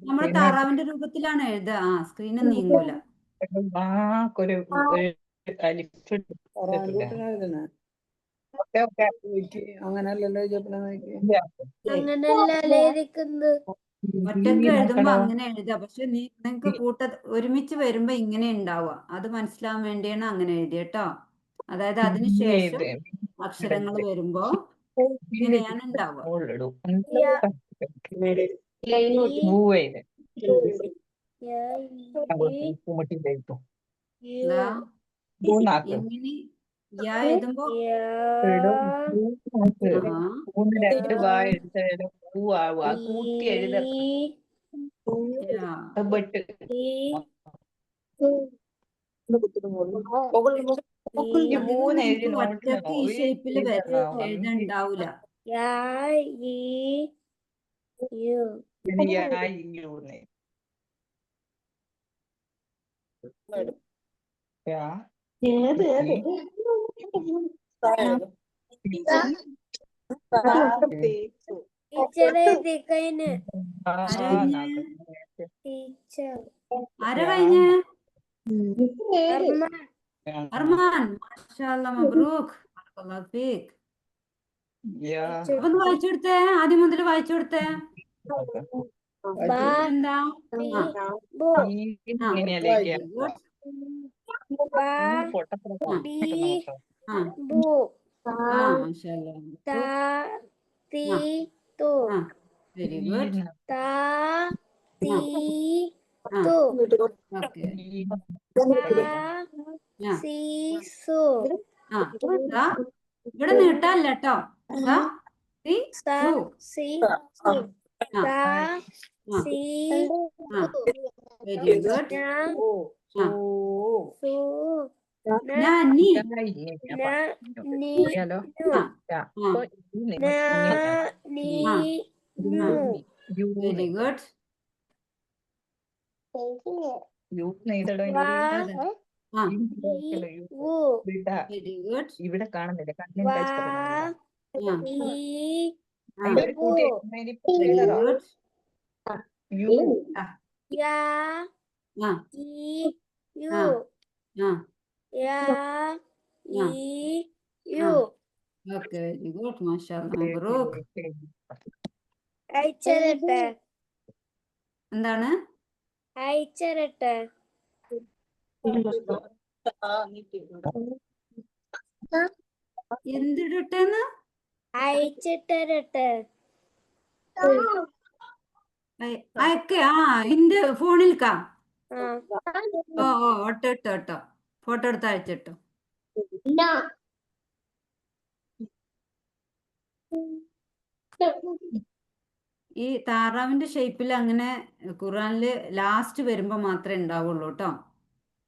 നമ്മള് താറാവിന്റെ രൂപത്തിലാണ് എഴുതുക. ആ സ്ക്രീന് നീങ്ങൂല. അങ്ങനല്ലല്ലോ ഒറ്റക്ക് എഴുതുമ്പോ അങ്ങനെ എഴുതുക. പക്ഷെ നിങ്ങക്ക് ഒരുമിച്ച് വരുമ്പോ ഇങ്ങനെ ഉണ്ടാവുക. അത് മനസ്സിലാവാൻ വേണ്ടിയാണ് അങ്ങനെ എഴുതിയട്ടോ. അതായത് അതിനുശേഷം അക്ഷരങ്ങൾ വരുമ്പോ ഇങ്ങനെയാണ് ഉണ്ടാവുക. ഇങ്ങനെ യ എഴുതുമ്പോ കൂട്ടി എഴുതണം. ഒറ്റക്ക് ഈ ഷേപ്പില് എഴുതുണ്ടാവൂല. ആരാ കഴിഞ്ഞ? അർമാൻ. മാഷാഅല്ലാ, മബ്രൂക്ക്. ഫീക്ക്. അപ്പൊ ഒന്ന് വായിച്ചു കൊടുത്തേ. ആദ്യം മുതൽ വായിച്ചു കൊടുത്തേ. എന്താ? Very good. ഓക്കെ. ഇവിടെ നീട്ടല്ല കേട്ടോ. Very good. Very good. ഇവിടെ കാണുന്നില്ല. ആ യാ ആ ഈ ആ യു ആ യാ ആ ഈ ആ യു ഓക്കെ വെരി ഗുഡ് മാഷാഅല്ലാ മബ്രൂക്ക്. അയച്ചരട്ടെ എന്താണ് അയച്ചരട്ടെ എന്തിടട്ടെന്ന് അയച്ചിട്ടരട്ടെ അയക്ക് ആ എന്റെ ഫോണിൽക്കാ ആ ഓ ഓ ഒട്ടോ ഇട്ടോ ഇട്ടോ ഫോട്ടോ എടുത്ത് അയച്ചിട്ടോ. ഈ താറാവിന്റെ ഷേപ്പിൽ അങ്ങനെ ഖുറാനില് ലാസ്റ്റ് വരുമ്പോ മാത്രമേ ഉണ്ടാവുള്ളൂ കേട്ടോ.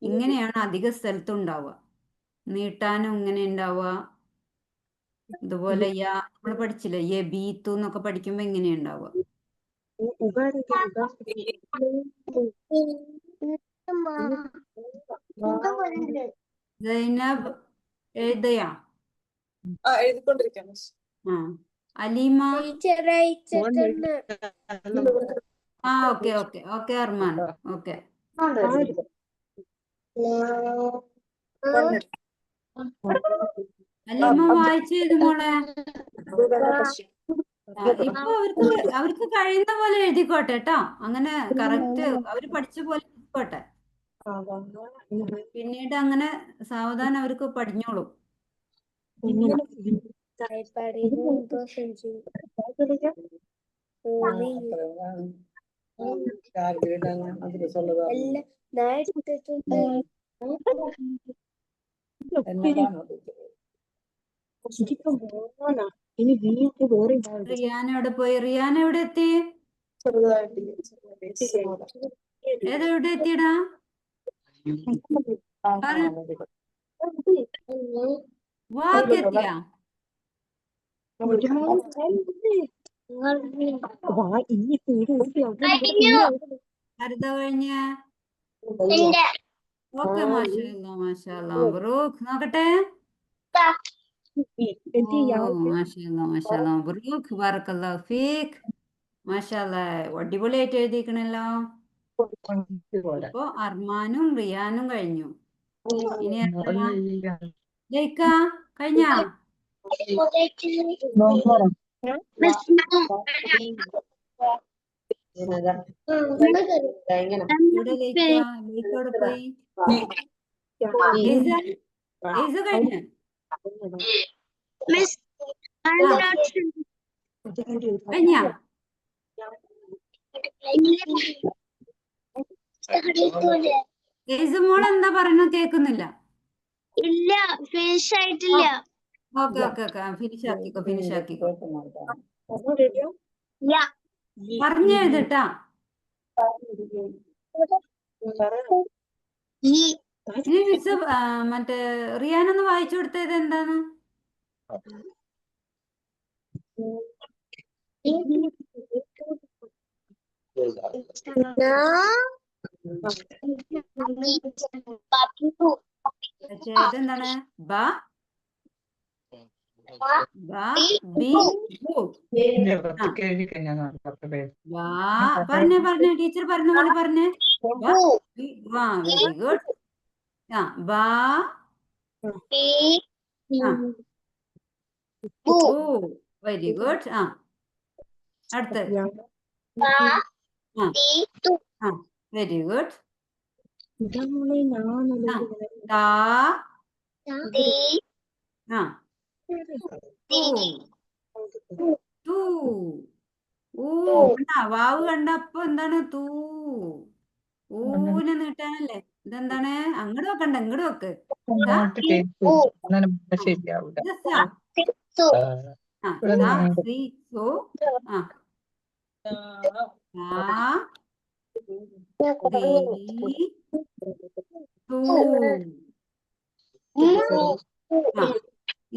ഇങ്ങനെയാണ് അധിക സ്ഥലത്തും ഉണ്ടാവുക. നീട്ടാനും ഇങ്ങനെ ഉണ്ടാവുക. ഇതുപോലെ നമ്മൾ പഠിച്ചില്ലേ ബീത്തു എന്നൊക്കെ പഠിക്കുമ്പോ ഇങ്ങനെയാ ഉണ്ടാവുക. സൈനബ് എഴുതയാ എഴുതിക്കൊണ്ടിരിക്കാം. ആ അലീമ ടീച്ചർ അയച്ചിട്ടെന്ന് ആ okay okay okay Arman okay. Aleema വായിച്ചേത് മോളെ. ഇപ്പൊ അവർക്ക് കഴിയുന്ന പോലെ എഴുതിക്കോട്ടെ കേട്ടോ. അങ്ങനെ കറക്റ്റ് അവര് പഠിച്ച പോലെ എഴുതിക്കോട്ടെ. പിന്നീട് അങ്ങനെ സാവധാനം അവർക്ക് പഠിഞ്ഞോളും. എല്ലാം ഞാൻ ഇട്ടിട്ടുണ്ട് റിയാന എവിടെ പോയി? റിയാന എവിടെ എത്തി? ഏതെവിടെ എത്തിയടാ? വാക്കെത്തിയാ? ഹരിത കഴിഞ്ഞ ഓക്കെ മാഷാഅല്ലാ മാഷാഅല്ലാ മബ്രൂക്ക്. നോക്കട്ടെ. ഓ മാഷാഅല്ലാ മാഷാഅല്ലാ മബ്രൂക്ക് ബറക്കല്ലാഹു ഫീക്ക്. മാഷാഅല്ലാ അടിപൊളിയായിട്ട് എഴുതിക്കണല്ലോ. ഇപ്പൊ അർമാനും റിയാനും കഴിഞ്ഞു. ഇനി ജയിക്ക കഴിഞ്ഞാ? ഇവിടെ ലൈക്ക എവിടെ പോയി? എയ്സ കഴിഞ്ഞ? കഴിഞ്ഞ? എയ്സ മോൾ എന്താ പറയുന്നത് കേൾക്കുന്നില്ല. ഇല്ല ഫിനിഷ് ആയിട്ടില്ല. ഓക്കെ ഓക്കെ ഓക്കെ ഫിനിഷ് ആക്കിക്കോ ഫിനിഷ് ആക്കിക്കോ. പറഞ്ഞു എഴുതട്ടാ. ഇനി മിസ് മറ്റേ റിയാനൊന്ന് വായിച്ചു കൊടുത്തത് എന്താണ്? ഏതെന്താണ്? ബ ബി പറഞ്ഞേ ടീച്ചർ പറഞ്ഞ പോലെ പറഞ്ഞേ. Very good. ആ ബാ വെരി ഗുഡ്. ആ അടുത്ത് വെരി ഗുഡ്. വാവ് കണ്ടപ്പോ എന്താണ്? തൂ ഊനെ നീട്ടാനല്ലേ? ഇതെന്താണ്? അങ്ങോട്ട് വെക്കണ്ട ഇങ്ങോട്ട് വെക്ക്. ശരിയാവൂല.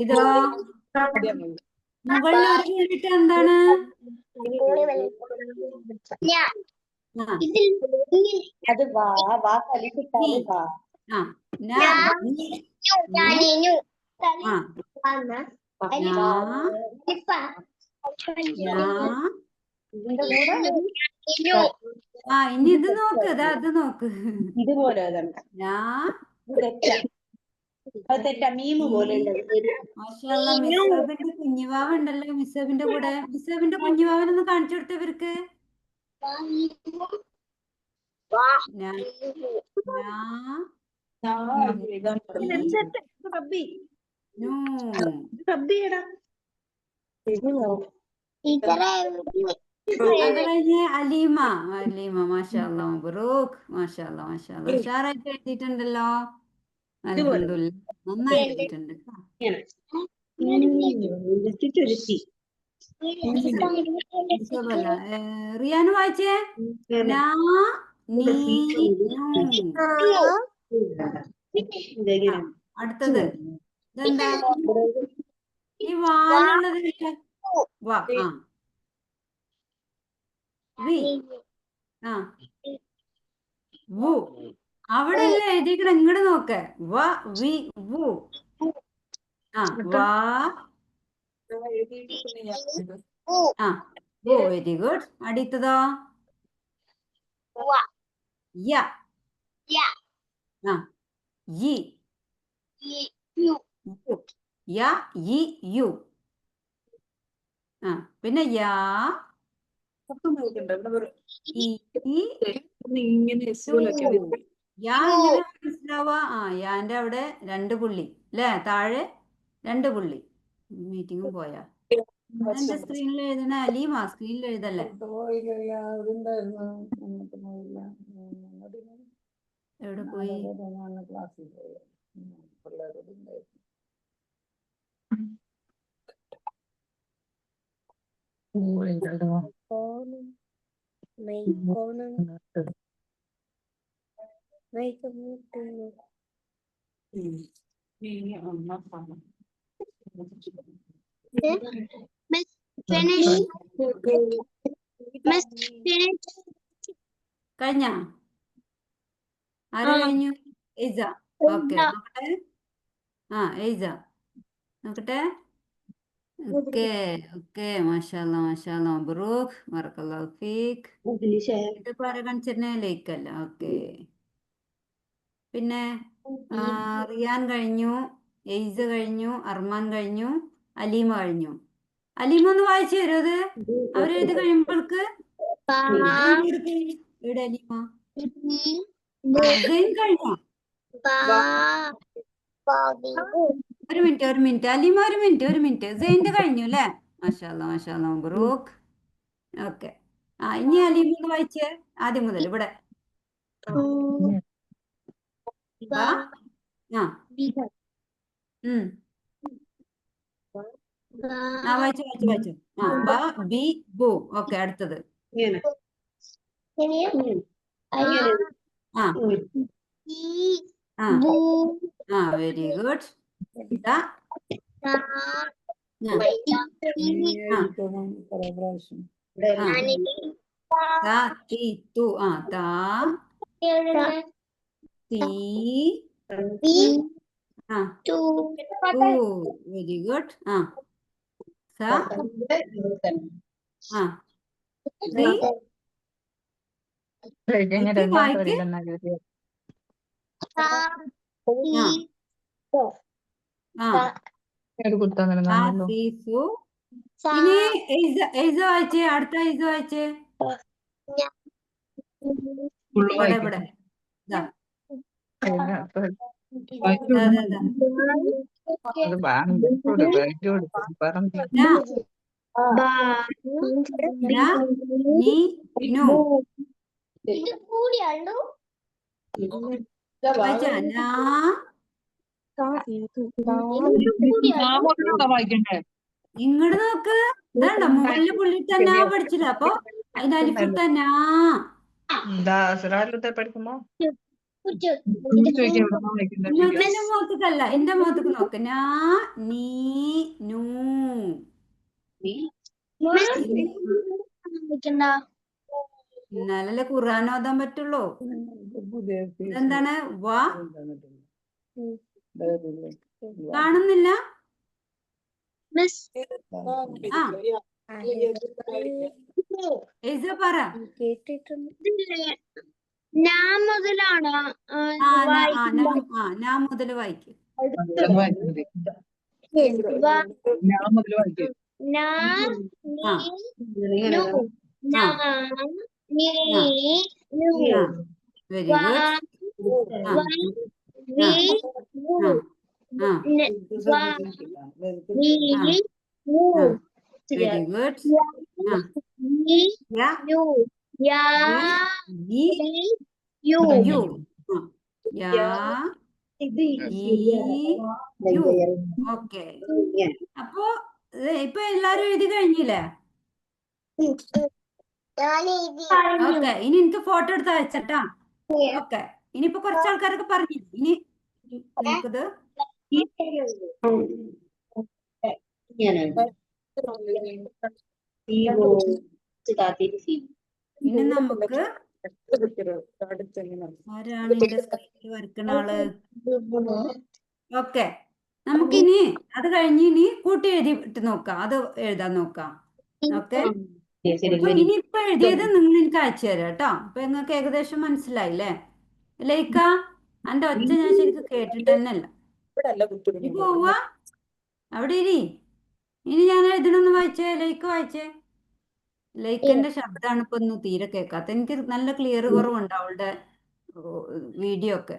ഇതോ മുകളിൽ ഒരു യൂണിറ്റ് എന്താണ്? അത് കലിക്കിട്ടാല് ആ ഇനി ഇത് നോക്ക്, അത് നോക്ക്. ഇതുപോലെ എഴുതണ്ട. ഞാ ഇത് തെറ്റാ. അത് തെറ്റാ. മീമ് പോലെ ഉള്ളത്. മാഷാഅല്ലാ, മിസ്സബിന്റെ കുഞ്ഞുവാവ ഉണ്ടല്ലോ മിസ്സബിന്റെ കൂടെ. മിസ്സബിന്റെ കുഞ്ഞുവാവനൊന്ന് കാണിച്ചു കൊടുത്ത ഇവർക്ക്. ഞാ റബ്ബി നൂ. റബ്ബി എടാ. അത് കഴിഞ്ഞ് അലീമ. മാഷാഅല്ലാ, മബ്രൂക്ക്. മാഷാഅല്ലാ. ഉഷാറായിട്ട് എഴുതിയിട്ടുണ്ടല്ലോ. അൽഹംദുലില്ലാ, നന്നായി എഴുതിയിട്ടുണ്ട്. ചുരുത്തി. മിസ്സബല്ല. റിയാന് വായിച്ചേ. നാ നീ നൂ. അടുത്തത് ഇതെന്താ? ഈ വാലുള്ളത് വാ. ആ വി. ആ വു. അവിടെ അല്ലേ എഴുതിക്കണ, ഇങ്ങോട്ട് നോക്ക്. വ വി വു. ആ വാ. ആ വു. Very good. അടുത്തതോ? യ. ആ യി. യു. യ യി യു. ആ പിന്നെ യാ ഈ ഇങ്ങനെ യാ എങ്ങനെ മനസ്സിലാവുക? ആ യാന്റെ അവിടെ 2 പുള്ളി അല്ലേ, താഴെ 2 പുള്ളി. മീറ്റിംഗും പോയാ എന്റെ സ്ക്രീനിൽ എഴുതണ അലീമ, സ്ക്രീനിൽ എഴുതല്ലേ. എവിടെ പോയി? കഴിഞ്ഞ ആരാ കഴിഞ്ഞു? എയ്സ. ഓക്കെ നോക്കട്ടെ. ആ എയ്സ നോക്കട്ടെ. ഓക്കെ മാഷാഅല്ലാ, മബ്രൂക്ക്, ബറക്കല്ലാഹു ഫീക്ക്. ഇതിപ്പോ ആരാ കാണിച്ചിരുന്നേ? ലൈക്കല്ല. ഓക്കെ. പിന്നെ റിയാൻ കഴിഞ്ഞു, എയ്സ കഴിഞ്ഞു, അർമാൻ കഴിഞ്ഞു, അലീമ കഴിഞ്ഞു. അലീമ ഒന്ന് വായിച്ചു തരും അത് അവരെഴുതി കഴിയുമ്പോൾക്ക്. ഇവിടെ അലീമ. സെയിൻ കഴിഞ്ഞോ? ഒരു മിനിറ്റ് അലീമ, ഒരു മിനിറ്റ്. സെയിൻ്റെ കഴിഞ്ഞു അല്ലേ? മാഷാഅല്ലാ, മബ്രൂക്ക്. ഓക്കെ. ആ ഇനി അലീമ ഒന്ന് വായിച്ചേ ആദ്യം മുതൽ. ഇവിടെ ആ വായിച്ചു. ആ ബ ബി ബു. ഓക്കെ അടുത്തത്. Very good. Very good. ഇനി എയ്സ വായിച്ചേ. അടുത്ത എയ്സ വായിച്ചേ. ഇവിടെ ഇങ്ങോട്ട് നോക്ക്. ഇതാണ്ട മുകളിൽ പുള്ളി തന്നെ പഠിച്ചില്ല. അപ്പൊ അതിന്റെ അലിഫുത്ത പഠിക്കുമ്പോ എന്റെ മുഖത്തേക്കല്ല, എന്റെ മുഖത്തേക്ക് നോക്ക്. നാ നീ നൂ. എന്നാലല്ലേ ഖുർആൻ ഓതാൻ പറ്റുള്ളൂ. എന്താണ് വാ? കാണുന്നില്ല? എഴുത പറ. കേട്ടിട്ടുണ്ട്. ഞാൻ മുതലാണ് ഞാൻ മുതൽ വായിക്കും. Very good. Very good. Okay. അപ്പൊ ഇപ്പൊ എല്ലാരും എഴുതി കഴിഞ്ഞില്ലേ? ഓക്കെ, ഇനി എനിക്ക് ഫോട്ടോ എടുത്ത് അയച്ചട്ടാ. ഓക്കെ, ഇനിയിപ്പോ കുറച്ച് ആൾക്കാരൊക്കെ പറഞ്ഞു. ഇനി നമുക്കിത് ഇനി നമുക്ക് ആരാണ് എന്റെ സ്ക്രീനിൽ വരയ്ക്കുന്ന ആള്? ഓക്കെ, നമുക്കിനി അത് കഴിഞ്ഞ് ഇനി കൂട്ടി എഴുതിയിട്ട് നോക്കാം, അത് എഴുതാൻ നോക്കാം. ഓക്കെ, ഇനിയിപ്പൊ എഴുതിയത് നിങ്ങൾ എനിക്ക് അയച്ചു തരാം കേട്ടോ. അപ്പൊ നിങ്ങൾക്ക് ഏകദേശം മനസ്സിലായില്ലേ? ലൈക്ക, എന്റെ ഒച്ച ഞാൻ ശരിക്കും കേട്ടിട്ട് തന്നെയല്ല. ഇനി പോവാ അവിടെ ഇരി. ഇനി ഞാൻ എഴുതണമെന്ന് വായിച്ചേ. ലൈക്ക് വായിച്ചേ. ലൈക്കിന്റെ ശബ്ദമാണ് ഇപ്പൊ ഒന്ന് തീരെ കേൾക്കാത്ത. എനിക്ക് നല്ല ക്ലിയർ കുറവുണ്ട് അവളുടെ വീഡിയോ ഒക്കെ.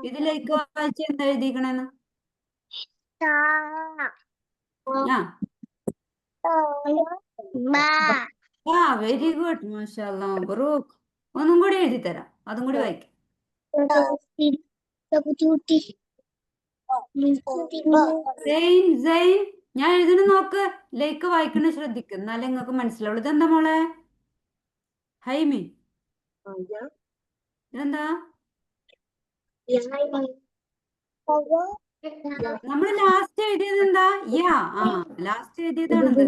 ഇത് ലൈക്ക് വായിച്ച എന്താ എഴുതിക്കണെന്ന്? Very good, മാഷാഅല്ലാ, മബ്രൂക്ക്. ഒന്നും കൂടി എഴുതി തരാം, അതും കൂടി വായിക്കാം. ഞാൻ എഴുതണ നോക്ക്, ലൈക്ക് വായിക്കണ ശ്രദ്ധിക്ക്, എന്നാലേ നിങ്ങൾക്ക് മനസ്സിലാവുള്ളൂ. ഇതെന്താ മോളെ? ഹൈമി, ഇതെന്താ? നമ്മള് ലാസ്റ്റ് എഴുതിയത് എന്താ? ലാസ്റ്റ് എഴുതിയതാണിത്.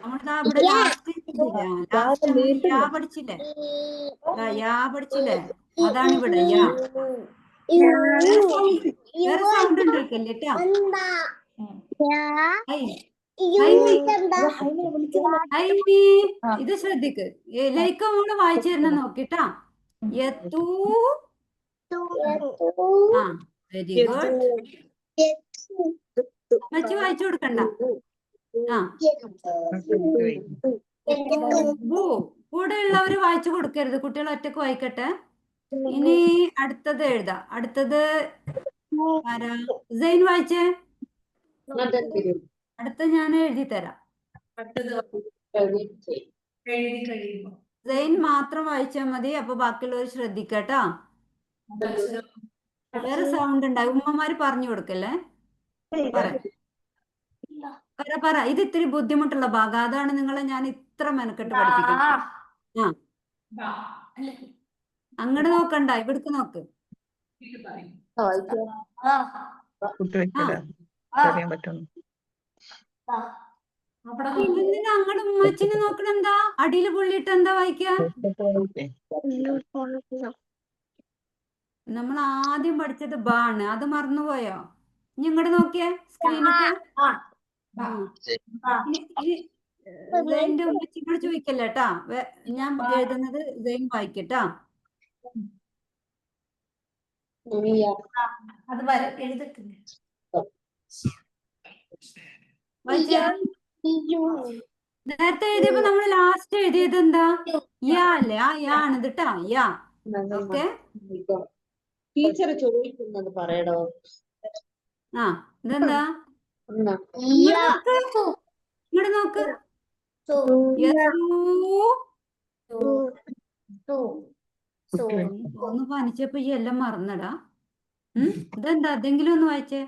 നമ്മളിതാ ഇവിടെ ലാസ്റ്റ് യാ പഠിച്ചില്ലേ? യാ പഠിച്ചില്ലേ? അതാണ് ഇവിടെ യാ. വേറെ സൗണ്ട് ഉണ്ടാക്കല്ലേ ട്ടാ. ഹൈമി, ഇത് ശ്രദ്ധിക്ക്. ലൈക്ക് മോള് വായിച്ചു തരുന്ന നോക്കിട്ടാ. Very good. മച്ചി വായിച്ചു കൊടുക്കണ്ട. കൂടെ ഉള്ളവര് വായിച്ചു കൊടുക്കരുത്, കുട്ടികൾ ഒറ്റക്ക് വായിക്കട്ടെ. ഇനി അടുത്തത് എഴുതാം. അടുത്തത് ആരാ? സൈൻ വായിച്ചേ. അടുത്ത ഞാൻ എഴുതി തരാം. സൈൻ മാത്രം വായിച്ചാൽ മതി. അപ്പൊ ബാക്കിയുള്ളവർ ശ്രദ്ധിക്കട്ടോ. വേറെ സൗണ്ട് ഉണ്ടായി. ഉമ്മമാര് പറഞ്ഞു കൊടുക്കല്ലേ. പറ. ഇത് ഇത്തിരി ബുദ്ധിമുട്ടുള്ള ഭാഗം, അതാണ് നിങ്ങളെ ഞാൻ ഇത്ര മെനക്കെട്ട് പഠിപ്പിക്കുന്നത്. അങ്ങോട്ട് നോക്കണ്ട, ഇവിടേക്ക് നോക്ക്. എന്തിനാ അങ്ങോട്ട് ഉമ്മച്ചിനെ നോക്കണെന്താ? അടിയിൽ പുള്ളിയിട്ട് എന്താ വായിക്ക? നമ്മൾ ആദ്യം പഠിച്ചത് ബാണ്, അത് മറന്നുപോയോ? ഇനി ഇങ്ങോട്ട് നോക്കിയേ സ്ക്രീനൊക്കെ. ഉമ്മച്ചിനോട് ചോദിക്കല്ലേ ട്ടാ. ഞാൻ എഴുതുന്നത് സൈൻ വായിക്കട്ടാ. നേരത്തെ എഴുതിയപ്പോ നമ്മൾ ലാസ്റ്റ് എഴുതിയത് എന്താ? യാ അല്ലേ? യാ ആണ് കേട്ടാ. യാ. ഓക്കെ, ടീച്ചർ ചോദിക്കുന്നത് പറയടോ. ഇതെന്താ? ഇങ്ങോട്ട് നോക്ക്. ഒന്ന് പനിച്ചപ്പോ ഈ എല്ലാം മറന്നടാ. ഇതെന്താ? അതെങ്കിലും ഒന്ന് വായിച്ചേ.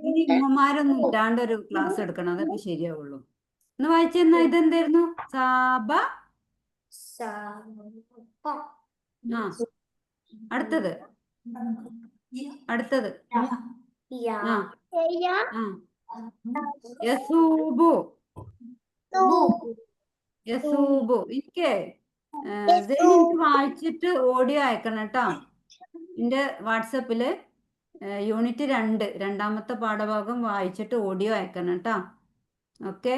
ഇനി ഉമ്മമാരൊന്നും ഇല്ലാണ്ട് ഒരു ക്ലാസ് എടുക്കണം, അതൊക്കെ ശരിയാവുള്ളൂ. ഒന്ന് വായിച്ചെന്നാ. ഇതെന്തായിരുന്നു? സാബ. അടുത്തത് യസൂബു. എനിക്ക് വായിച്ചിട്ട് ഓഡിയോ അയക്കണം കേട്ടോ. എൻ്റെ വാട്സപ്പില് യൂണിറ്റ് 2 രണ്ടാമത്തെ പാഠഭാഗം വായിച്ചിട്ട് ഓഡിയോ അയക്കണം കേട്ടോ. ഓക്കെ,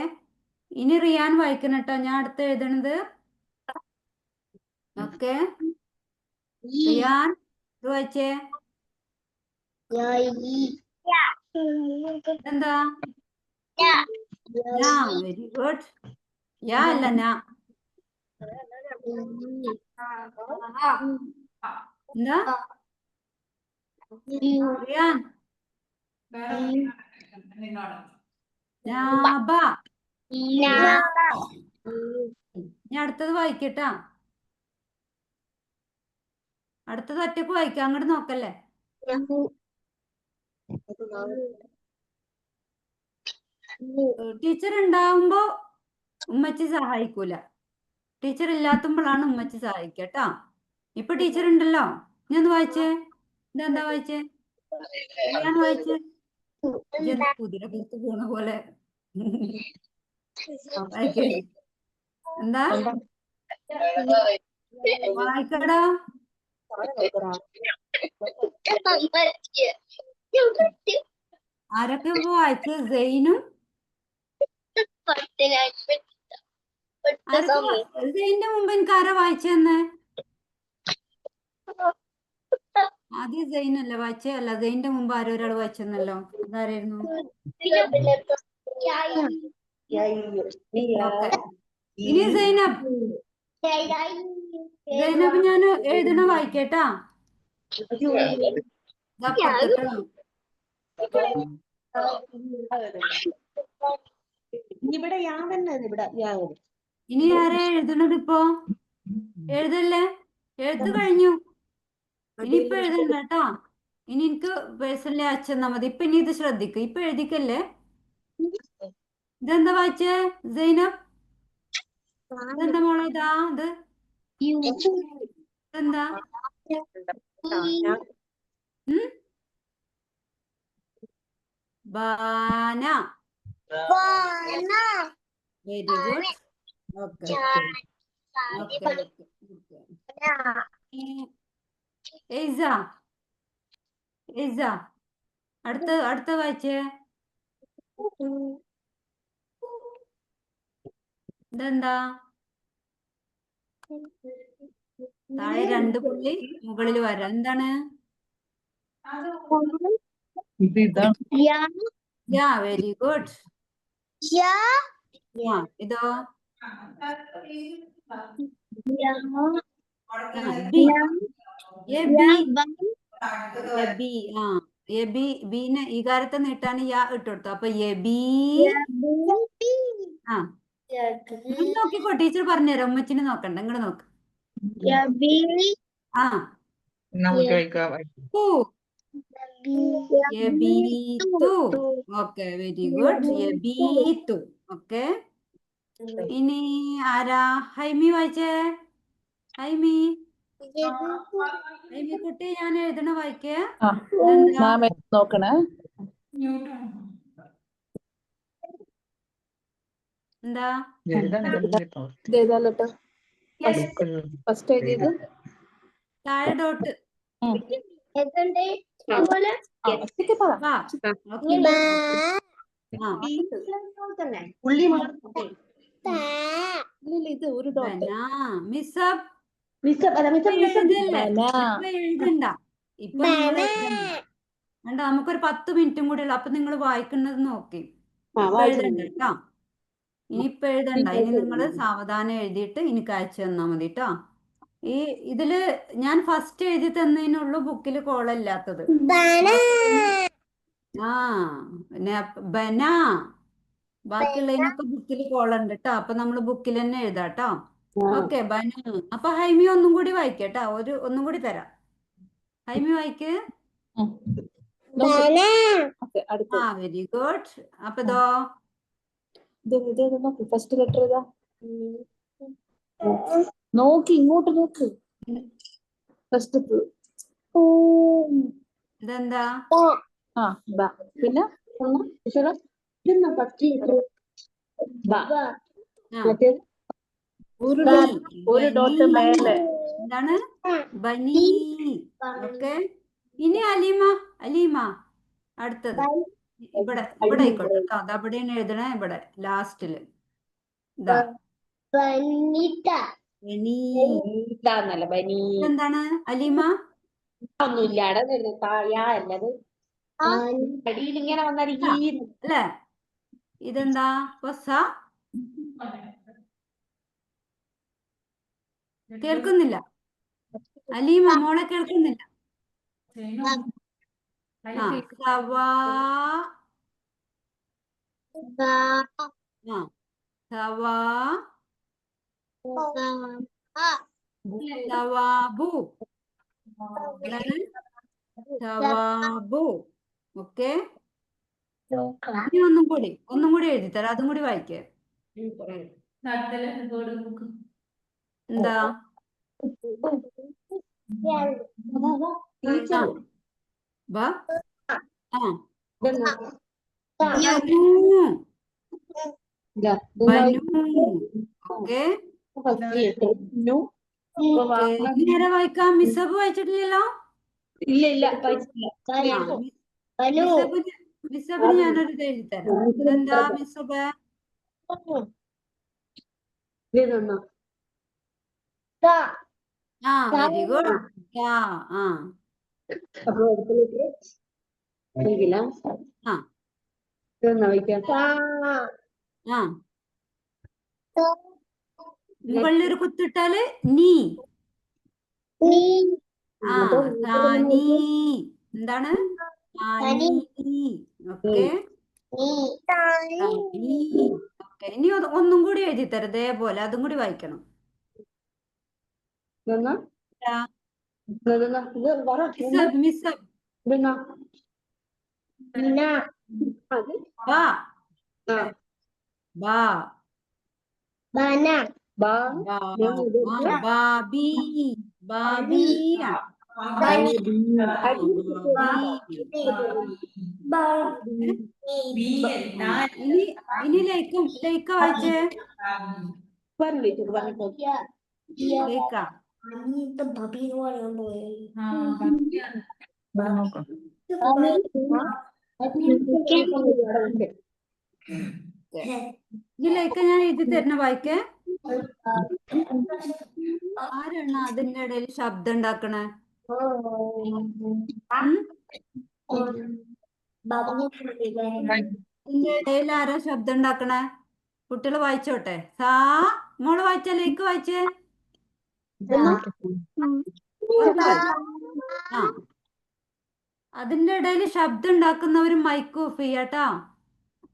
ഇനി റിയാൻ വായിക്കണം കേട്ടോ. ഞാൻ അടുത്ത് എഴുതണത്. ഓക്കെ, റിയാൻ ഇത് വായിച്ചേ. എന്താ? ഞാ. Very good. യാ അല്ല ഞാ. എന്താ റിയാൻ? ഞാബ. ഞാൻ അടുത്തത് വായിക്കട്ടാ. അടുത്തത് ഒറ്റക്ക് വായിക്കാം, അങ്ങോട്ട് നോക്കല്ലേ. ടീച്ചർ ഉണ്ടാവുമ്പോ ഉമ്മച്ചി സഹായിക്കൂല, ടീച്ചർ ഇല്ലാത്തുമ്പോഴാണ് ഉമ്മച്ചി സഹായിക്കട്ടാ. ഇപ്പൊ ടീച്ചർ ഉണ്ടല്ലോ. ഞാൻ ഒന്ന് വായിച്ചേ. ഇതെന്താ വായിച്ചേ? ഞാൻ വായിച്ചേ. കുതിര പുറത്ത് പോണ പോലെ എന്താ വായിക്കടാ. ആരൊക്കെ ഇപ്പൊ വായിച്ചു? സെയിനും സെയിന്റെ മുമ്പ് എനിക്ക് ആരാ വായിച്ചെന്ന്? ആദ്യം സെയിനല്ലേ വായിച്ചേ? അല്ല, സെയിന്റെ മുമ്പ് ആരോ ഒരാൾ വായിച്ചെന്നല്ലോ. അതാരായിരുന്നു? ഓക്കെ, ഇനി സൈനബ്. സൈനബ് ഞാൻ എഴുതണ വായിക്കേട്ടാ. ഇനി ആരാ എഴുതണത്? ഇപ്പൊ എഴുതല്ലേ? എഴുത്ത് കഴിഞ്ഞു. ഇനിയിപ്പൊ എഴുതണ്ട കേട്ടാ. ഇനി എനിക്ക് പേഴ്സണലി അയച്ചെന്നാ മതി. ഇപ്പൊ ഇനി ഇത് ശ്രദ്ധിക്കുക. ഇപ്പൊ എഴുതിക്കല്ലേ. ഇതെന്താ വായിച്ചേ സൈനബ്? ഇതെന്താ മോളെ? ഇതാ ഇത് ഇതെന്താ? ബാന. Very good. Okay okay. എയ്സ. എയ്സ അടുത്ത വായിച്ചേ. ഇതെന്താ? താഴെ 2 പുള്ളി, മുകളിൽ വരാം. എന്താണ്? യാ. Very good. ഇതോ? ബീനെ ഈകാരത്തെ നീട്ടാണ് യാ ഇട്ടുകൊടുത്തു. അപ്പൊ എബി. ആ നോക്കിക്കോ, ടീച്ചർ പറഞ്ഞുതരാം. ഉമ്മച്ചിനെ നോക്കണ്ട, ഇങ്ങോട്ട് നോക്ക്. ആ ഓക്കെ, വെരി ഗുഡ്. എബീത്തു. ഓക്കെ, ഇനി ആരാ? ഹൈമി വായിച്ചേ. ഹൈമി. ഹൈമി കുട്ടി, ഞാൻ എഴുതണ വായിക്കേ. നോക്കണേ. എന്താ? ഫസ്റ്റ് എഴുതിയത് താഴെ ഡോട്ട്. എഴുതണ്ട. ഇപ്പൊ നമുക്കൊരു 10 മിനിറ്റും കൂടെ ഉള്ളു. അപ്പൊ നിങ്ങൾ വായിക്കുന്നത് നോക്കി. ഇപ്പൊ എഴുതണ്ട കേട്ടോ. ഇനിയിപ്പൊ എഴുതണ്ട. ഇനി നിങ്ങൾ സാവധാനം എഴുതിയിട്ട് എനിക്ക് അയച്ചു തന്നാ മതി കേട്ടോ. ഇതില് ഞാൻ ഫസ്റ്റ് എഴുതി തന്നതിനുള്ളൂ ബുക്കിൽ കോളമില്ലാത്തത്. ബന. ബാക്കിയുള്ളതിനൊക്കെ ബുക്കിൽ കോളുണ്ട് കേട്ടോ. അപ്പൊ നമ്മള് ബുക്കിൽ തന്നെ എഴുതാട്ടോ. ഓക്കെ, ബന. അപ്പൊ ഹൈമി ഒന്നും കൂടി വായിക്കട്ടോ. ഒന്നും കൂടി തരാം. ഹൈമി വായിക്ക്. Very good. അപ്പൊ ഇതോ? ഫസ്റ്റ് ലെറ്റർ ഏതാ? നോക്കി ഇങ്ങോട്ട് നോക്ക്. ഫസ്റ്റ് ഇതെന്താ? പിന്നെ ഒരു ഡോട്ട് മേലെ. എന്താണ്? ബനി. ഓക്കെ. ഇനി അലീമ അടുത്തത് ഇവിടെ ആയിക്കോട്ടെ കേട്ടോ. അത് അവിടെയാണ് എഴുതണേ, ഇവിടെ ലാസ്റ്റില്. ഇതാ ബനി. എന്നല്ല ബനി എന്താണ് അലീമ? ഒന്നുമില്ല അവിടെ താഴെ അല്ലത് അടിയിൽ ഇങ്ങനെ വന്നാൽ ഈ അല്ലേ? ഇതെന്താ? കേൾക്കുന്നില്ല അലീമ, മോളെ കേൾക്കുന്നില്ല. സവാ. സവാ. സവാബു. സവാബു. ഓക്കെ. ഇനി ഒന്നും കൂടി എഴുതി തരാം, അതും കൂടി വായിക്കേ. എന്താ? ഓക്കെ. നേരെ വായിക്കാം. മിസബ് വായിച്ചിട്ടില്ലല്ലോ? ഇല്ല മിസബിന് ഞാനൊരു ഇത് എഴുതി തരാം. ഇതെന്താ മിസബ്? Very good. മുകളിലൊരു കുത്തിട്ടാല് നീ. സാനി. എന്താണ്? ഓക്കെ. ഇനി ഒന്നും കൂടി എഴുതി തരാം ഇതേപോലെ, അതും കൂടി വായിക്കണം. മിസബ്. ബാബി. ഇനി ലൈക്ക വായിച്ചേ. ലൈക്ക. ഇതിലേക്ക് ഞാൻ എഴുതി തരുന്ന വായിക്കേ. ആരാണ് അതിന്റെ ഇടയിൽ ശബ്ദം ഉണ്ടാക്കണേ? ഇതിന്റെ ഇടയിൽ ആരാ ശബ്ദം ഉണ്ടാക്കണേ? കുട്ടികള് വായിച്ചോട്ടെ. മോള് വായിച്ച ലേക്ക് വായിച്ചേ. അതിന്റെ ഇടയിൽ ശബ്ദം ഉണ്ടാക്കുന്നവര് മൈക്ക് ഓഫ് ചെയ്യാട്ടാ.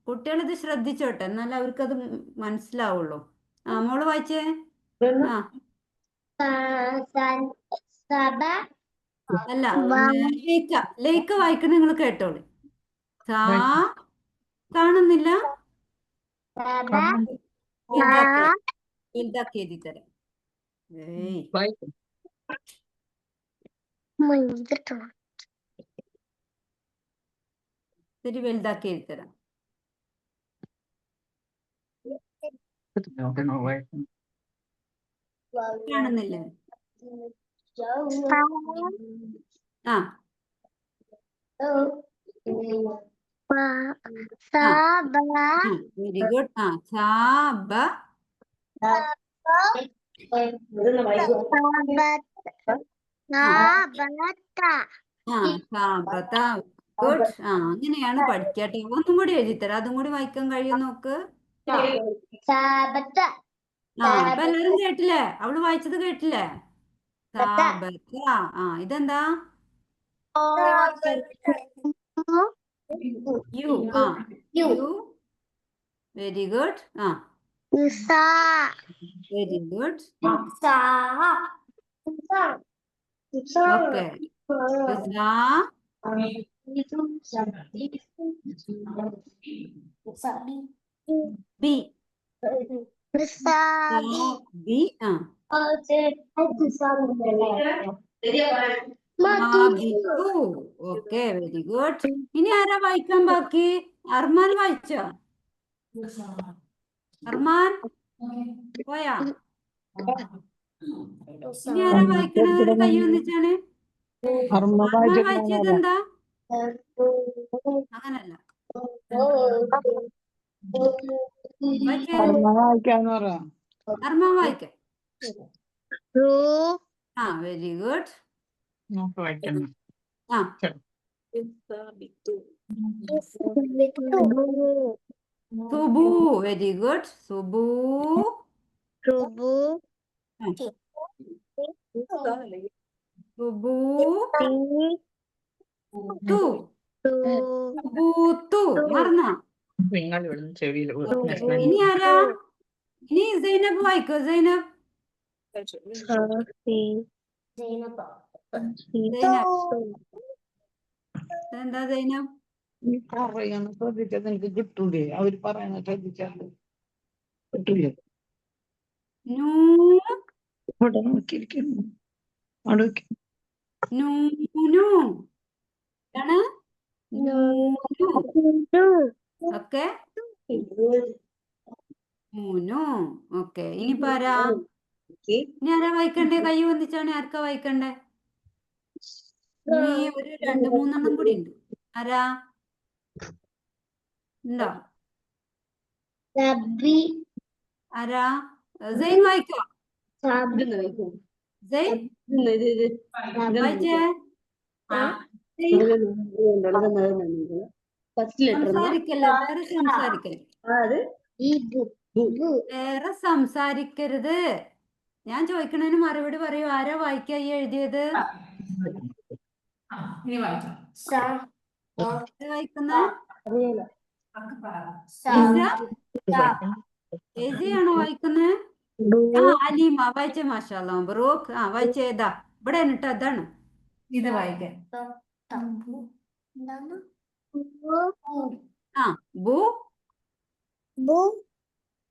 കുട്ടികളിത് ശ്രദ്ധിച്ചോട്ടെ, എന്നാലും അവർക്കത് മനസ്സിലാവുള്ളൂ. മോള് വായിച്ചേ. അല്ല, ലേക്ക് വായിക്കണ നിങ്ങൾ കേട്ടോളൂ. കാണുന്നില്ല? വലുതാക്കി എഴുതി തരാം. ശരി, വലുതാക്കി എഴുതി തരാം. കാണുന്നില്ലേ? Very good. ഗുഡ്. അങ്ങനെയാണ് പഠിക്കട്ടെ. ഒന്നും കൂടി എഴുതി തരാം, അതും കൂടി വായിക്കാൻ കഴിയും നോക്ക്. അപ്പൊ എല്ലാരും കേട്ടില്ലേ? അവള് വായിച്ചത് കേട്ടില്ലേ? ഇതെന്താ? U. Very good. Very good. Okay. B. Okay, very good. ഇനി ആരാ വായിക്കാൻ ബാക്കി? അർമാൻ വായിച്ചോ? അർമാൻ പോയാ? ഇനി ആരാ വായിക്കണവര് കൈ ഒന്നിച്ചാണ്. അർമ്മ അർമ്മ വായിച്ചിട്ട് വായിച്ചത് എന്താ? അങ്ങനല്ല, വായിച്ചേ. അർമ്മ വായിക്കാന്ന് പറയാം. അർമ്മ വായിക്ക. ru ആ, വെരി ഗുഡ്. നമുക്ക് വായിക്കണം. ആ, Subu, very good. Subu. rubu ആ, സുബു തു. സുബൂത്തു. മറന്നോ? നിങ്ങൾ ഇവിടെ ചെവിയിൽ ഇനി ആരാ? ഇനി സൈനബ് വായിക്കോ. സൈനബ്. സൈനബ് എന്താ സൈനബ്? പറയുന്ന ശ്രദ്ധിച്ചത് എനിക്ക് കിട്ടൂലേ? അവര് പറയുന്ന ശ്രദ്ധിച്ചാല് കിട്ടൂലേ? നൂ. ഇവിടെ നോക്കിയിരിക്കുന്നു. അവിടെ നൂനു. എന്താണ്? നൂനു. ഓക്കെ. നൂനു. ഓക്കെ. ഇനിയിപ്പോ ആരാ? ഇനി ആരാ വായിക്കണ്ടേ? കൈ വന്നിച്ചാണ്. ആർക്കാ വായിക്കണ്ടേ? ഇനി ഒരു 2-3 കൂടി ഉണ്ട്. ആരാ ഉണ്ടോ? sabi ആരാ? സൈൻ വായിക്കോ? സൈൻ വായിച്ചേ. സംസാരിക്കല്ലേ, വേറെ സംസാരിക്കല്ലേ, വേറെ സംസാരിക്കരുത്. ഞാൻ ചോദിക്കണതിന് മറുപടി പറയൂ. ആരാ വായിക്കാ ഈ എഴുതിയത്? വായിക്കുന്ന ഏസിയാണോ വായിക്കുന്നത്? ആ, അലീമ വായിച്ചേ. മാഷാഅല്ലാ. മബ്രൂക്ക്. ആ, വായിച്ചേ. ഏതാ? ഇവിടെ ഇട്ടോ. അതാണ് ഇത് വായിക്കാൻ. ആ, ബു.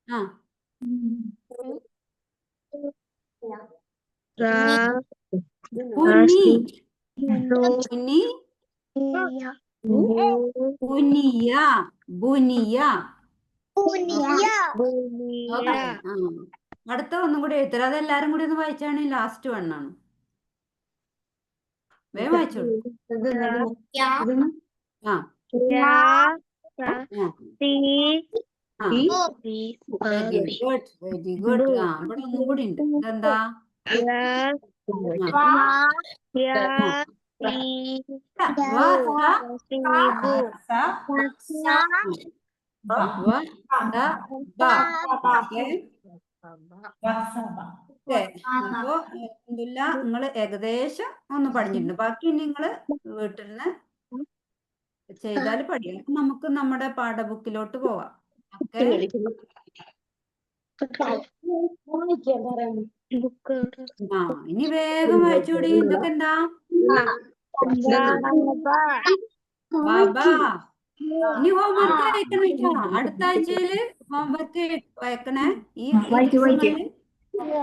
ആ, കുനി. കുനി. ബുനിയ. ബുനിയ. ഓക്കെ. ആ, അടുത്ത ഒന്നും കൂടി എഴുത്തരാം. അതെല്ലാരും കൂടി ഒന്ന് വായിച്ചാണ്. ലാസ്റ്റ് വണ്ണാണ്. വേഗം വായിച്ചോളൂ. ആ, ആ, വെരി ഗുഡ്, വെരി ഗുഡ്. ആ, ഇവിടെ ഒന്നും കൂടി ഉണ്ട്. ഇതെന്താ? അപ്പോ അൽഹംദുലില്ല നിങ്ങള് ഏകദേശം ഒന്ന് പഠിച്ചിട്ടുണ്ട്. ബാക്കി നിങ്ങള് വീട്ടിൽ നിന്ന് ചെയ്താൽ പഠിക്കും. നമുക്ക് നമ്മുടെ പാഠബുക്കിലോട്ട് പോവാം. ഓക്കെ. ആ, ഇനി വേഗം വായിച്ചോടി. ഇതൊക്കെ എന്താ? ബാബാ. ഇനി ഹോംവർക്ക് അയക്കണം കേട്ടോ. അടുത്ത ആഴ്ചയില് ഹോംവർക്ക് അയക്കണേ. ഈ ദിവസങ്ങളില്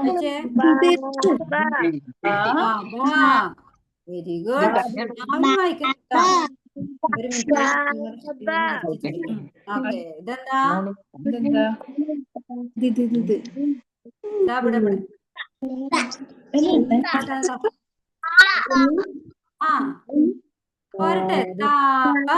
അയച്ചേ. ബാബാ. Very good. എല്ലാവരും വായിക്കണം കേട്ടോ. ഒരു മിനിറ്റ്. ഓക്കെ. ഇതെന്താ? ഇവിടെ ഇവിടെ. ആ, പോരട്ടെ. താപ.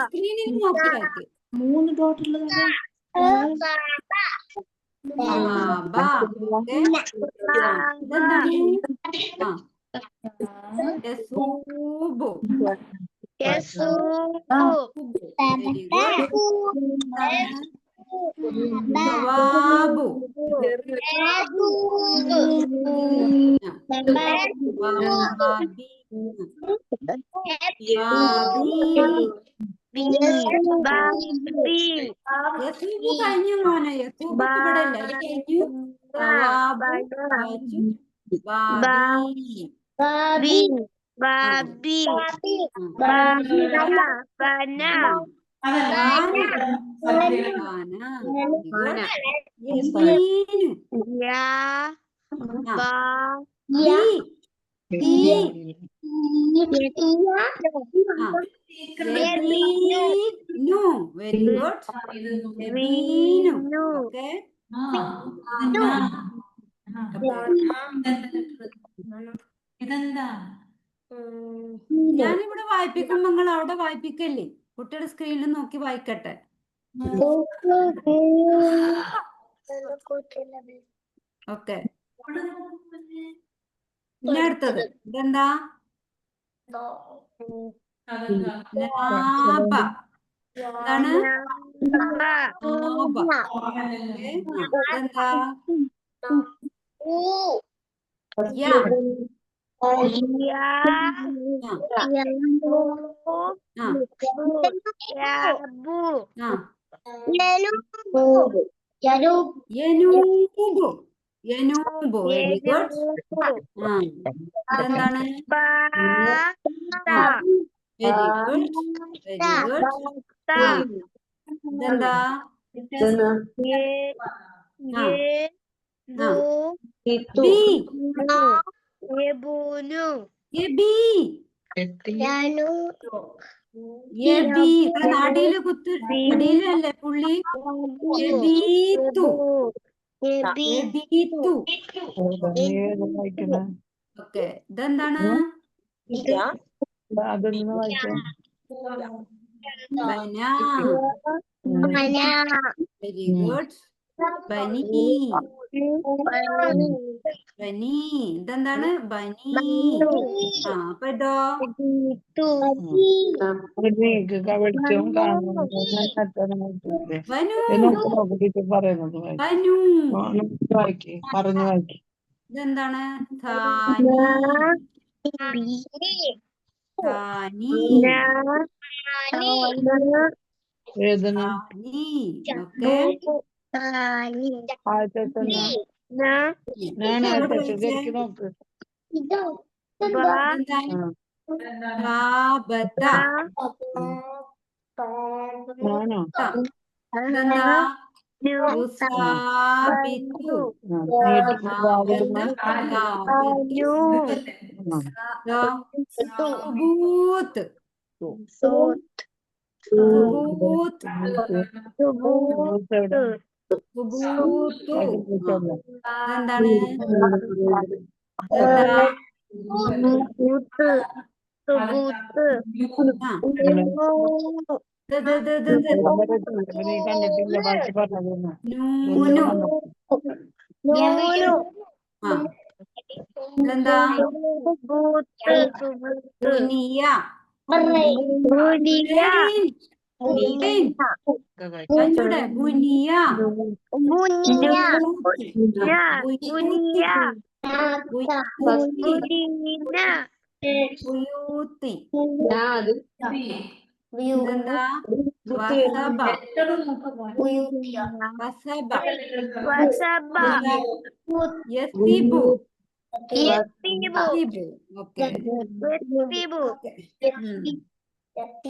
സ്ക്രീനിൽ നോക്കി വായിക്കും. 3 ടോട്ടൽ. കഴിഞ്ഞു മോനെ. യസൂബ് ഇവിടെ ഇല്ല. ഇത് കഴിഞ്ഞു. സവാബ് വായിച്ചു. ബാബി. Babi. Very good. Okay. ഇതെന്താ? ഞാനിവിടെ വായിപ്പിക്കുമ്പോ നിങ്ങൾ അവിടെ വായിപ്പിക്കല്ലേ? കുട്ടിയുടെ സ്ക്രീനിൽ നോക്കി വായിക്കട്ടെ. ഓക്കെ. ഇനി അടുത്തത് ഇതെന്താ? നാബ. എന്താണ്? ഇതെന്താ? യാ. യനൂബ്. Very good. ഇതെന്താണ്? Very good. Very good. ഇതെന്താ? നാടിയില് കുത്ത്. അടിയിലല്ലേ പുള്ളി? ഓക്കെ. ഇതെന്താണ്? Very good. ബനി. ബനി. ഇതെന്താണ്? ബനി. അപ്പൊ ഇതോ? ഇതെന്താണ്?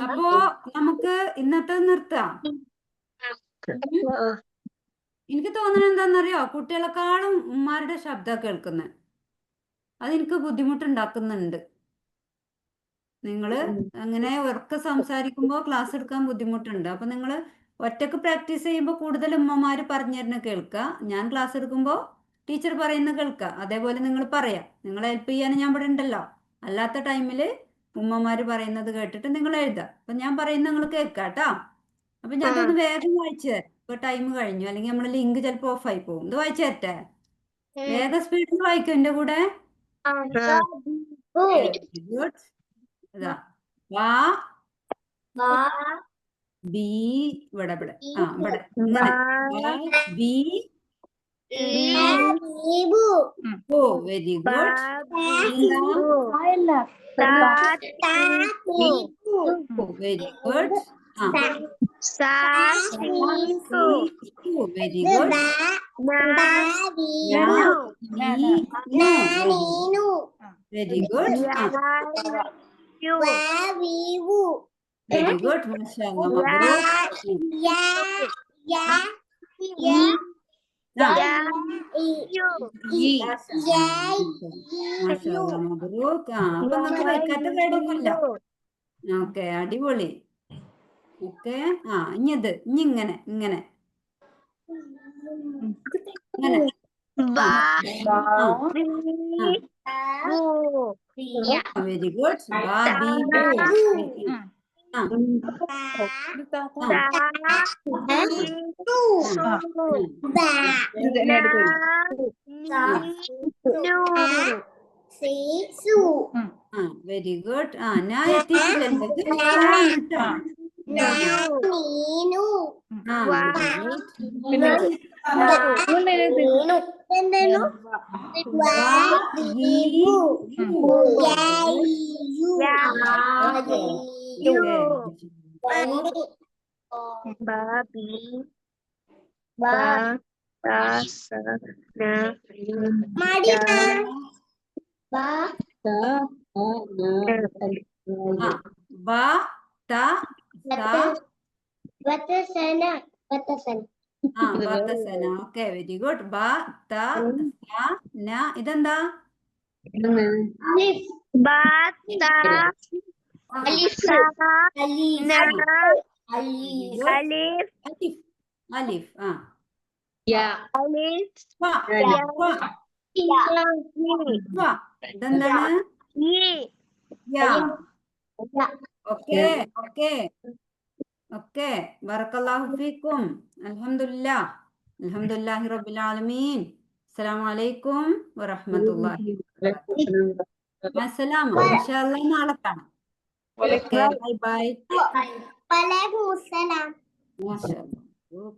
അപ്പോ നമുക്ക് ഇന്നത്തെ നിർത്താം. എനിക്ക് തോന്നുന്നത് എന്താണെന്നറിയോ? കുട്ടികളെക്കാളും ഉമ്മാരുടെ ശബ്ദം കേൾക്കുന്നത് അതെനിക്ക് ബുദ്ധിമുട്ടുണ്ടാക്കുന്നുണ്ട്. നിങ്ങൾ അങ്ങനെ ഉറക്കെ സംസാരിക്കുമ്പോൾ ക്ലാസ് എടുക്കാൻ ബുദ്ധിമുട്ടുണ്ട്. അപ്പൊ നിങ്ങൾ ഒറ്റക്ക് പ്രാക്ടീസ് ചെയ്യുമ്പോൾ കൂടുതൽ ഉമ്മമാർ പറഞ്ഞു തരുന്ന കേൾക്കുക. ഞാൻ ക്ലാസ് എടുക്കുമ്പോൾ ടീച്ചർ പറയുന്നത് കേൾക്കുക. അതേപോലെ നിങ്ങൾ പറയാം. നിങ്ങളെ ഹെൽപ്പ് ചെയ്യാൻ ഞാൻ ഇവിടെ ഉണ്ടല്ലോ. അല്ലാത്ത ടൈമിൽ ഉമ്മമാർ പറയുന്നത് കേട്ടിട്ട് നിങ്ങൾ എഴുതുക. അപ്പൊ ഞാൻ പറയുന്നത് നിങ്ങൾ കേൾക്കുക കേട്ടോ. അപ്പൊ ഞാൻ അതൊന്ന് വേഗം വായിച്ചു തരാം. ഇപ്പൊ ടൈം കഴിഞ്ഞു. അല്ലെങ്കിൽ നമ്മുടെ ലിങ്ക് ചിലപ്പോൾ ഓഫ് ആയി പോകും. ഇത് വായിച്ചു തരട്ടെ? വേഗം സ്പീഡിൽ വായിക്കും എൻ്റെ കൂടെ. ഗുഡ്. ഇതാ ബി ഇവിടെ ഇവിടെ ഇവിടെ ഇങ്ങനെ ബി ഓ very good. Very good. Very good. Very good. Very good. മാഷാഅല്ലാഹ്. മാഷാഅല്ലാഹ്. മബ്രൂക്ക്. അപ്പൊ നമുക്ക് വെക്കാത്ത കേടൊന്നുമില്ല. ഓക്കെ, അടിപൊളി. ഓക്കെ. ഇനി ഇങ്ങനെ ഇങ്ങനെ ഇങ്ങനെ. Very good. Very good. ഞാൻ എത്തിയിട്ടില്ലല്ലോ. ഇത് കേട്ടോ. Okay, very good. ബ ത സ ന. ഇതെന്താ? അലിഫ്. ഇതെന്താണ്? Okay okay okay. ബറക്കല്ലാഹു ഫീക്കും. അൽഹംദുലില്ലാഹ്. അൽഹംദുലില്ലാഹി റബ്ബിൽ ആലമീൻ. അസ്സലാമു അലൈക്കും വറഹ്മത്തുള്ളാഹി വബറകാതുഹു. അസ്സലാമു. ഇൻഷാഅല്ലാഹ് നാളെ കാണാം. Okay, bye bye. മാഷാഅല്ലാഹ്.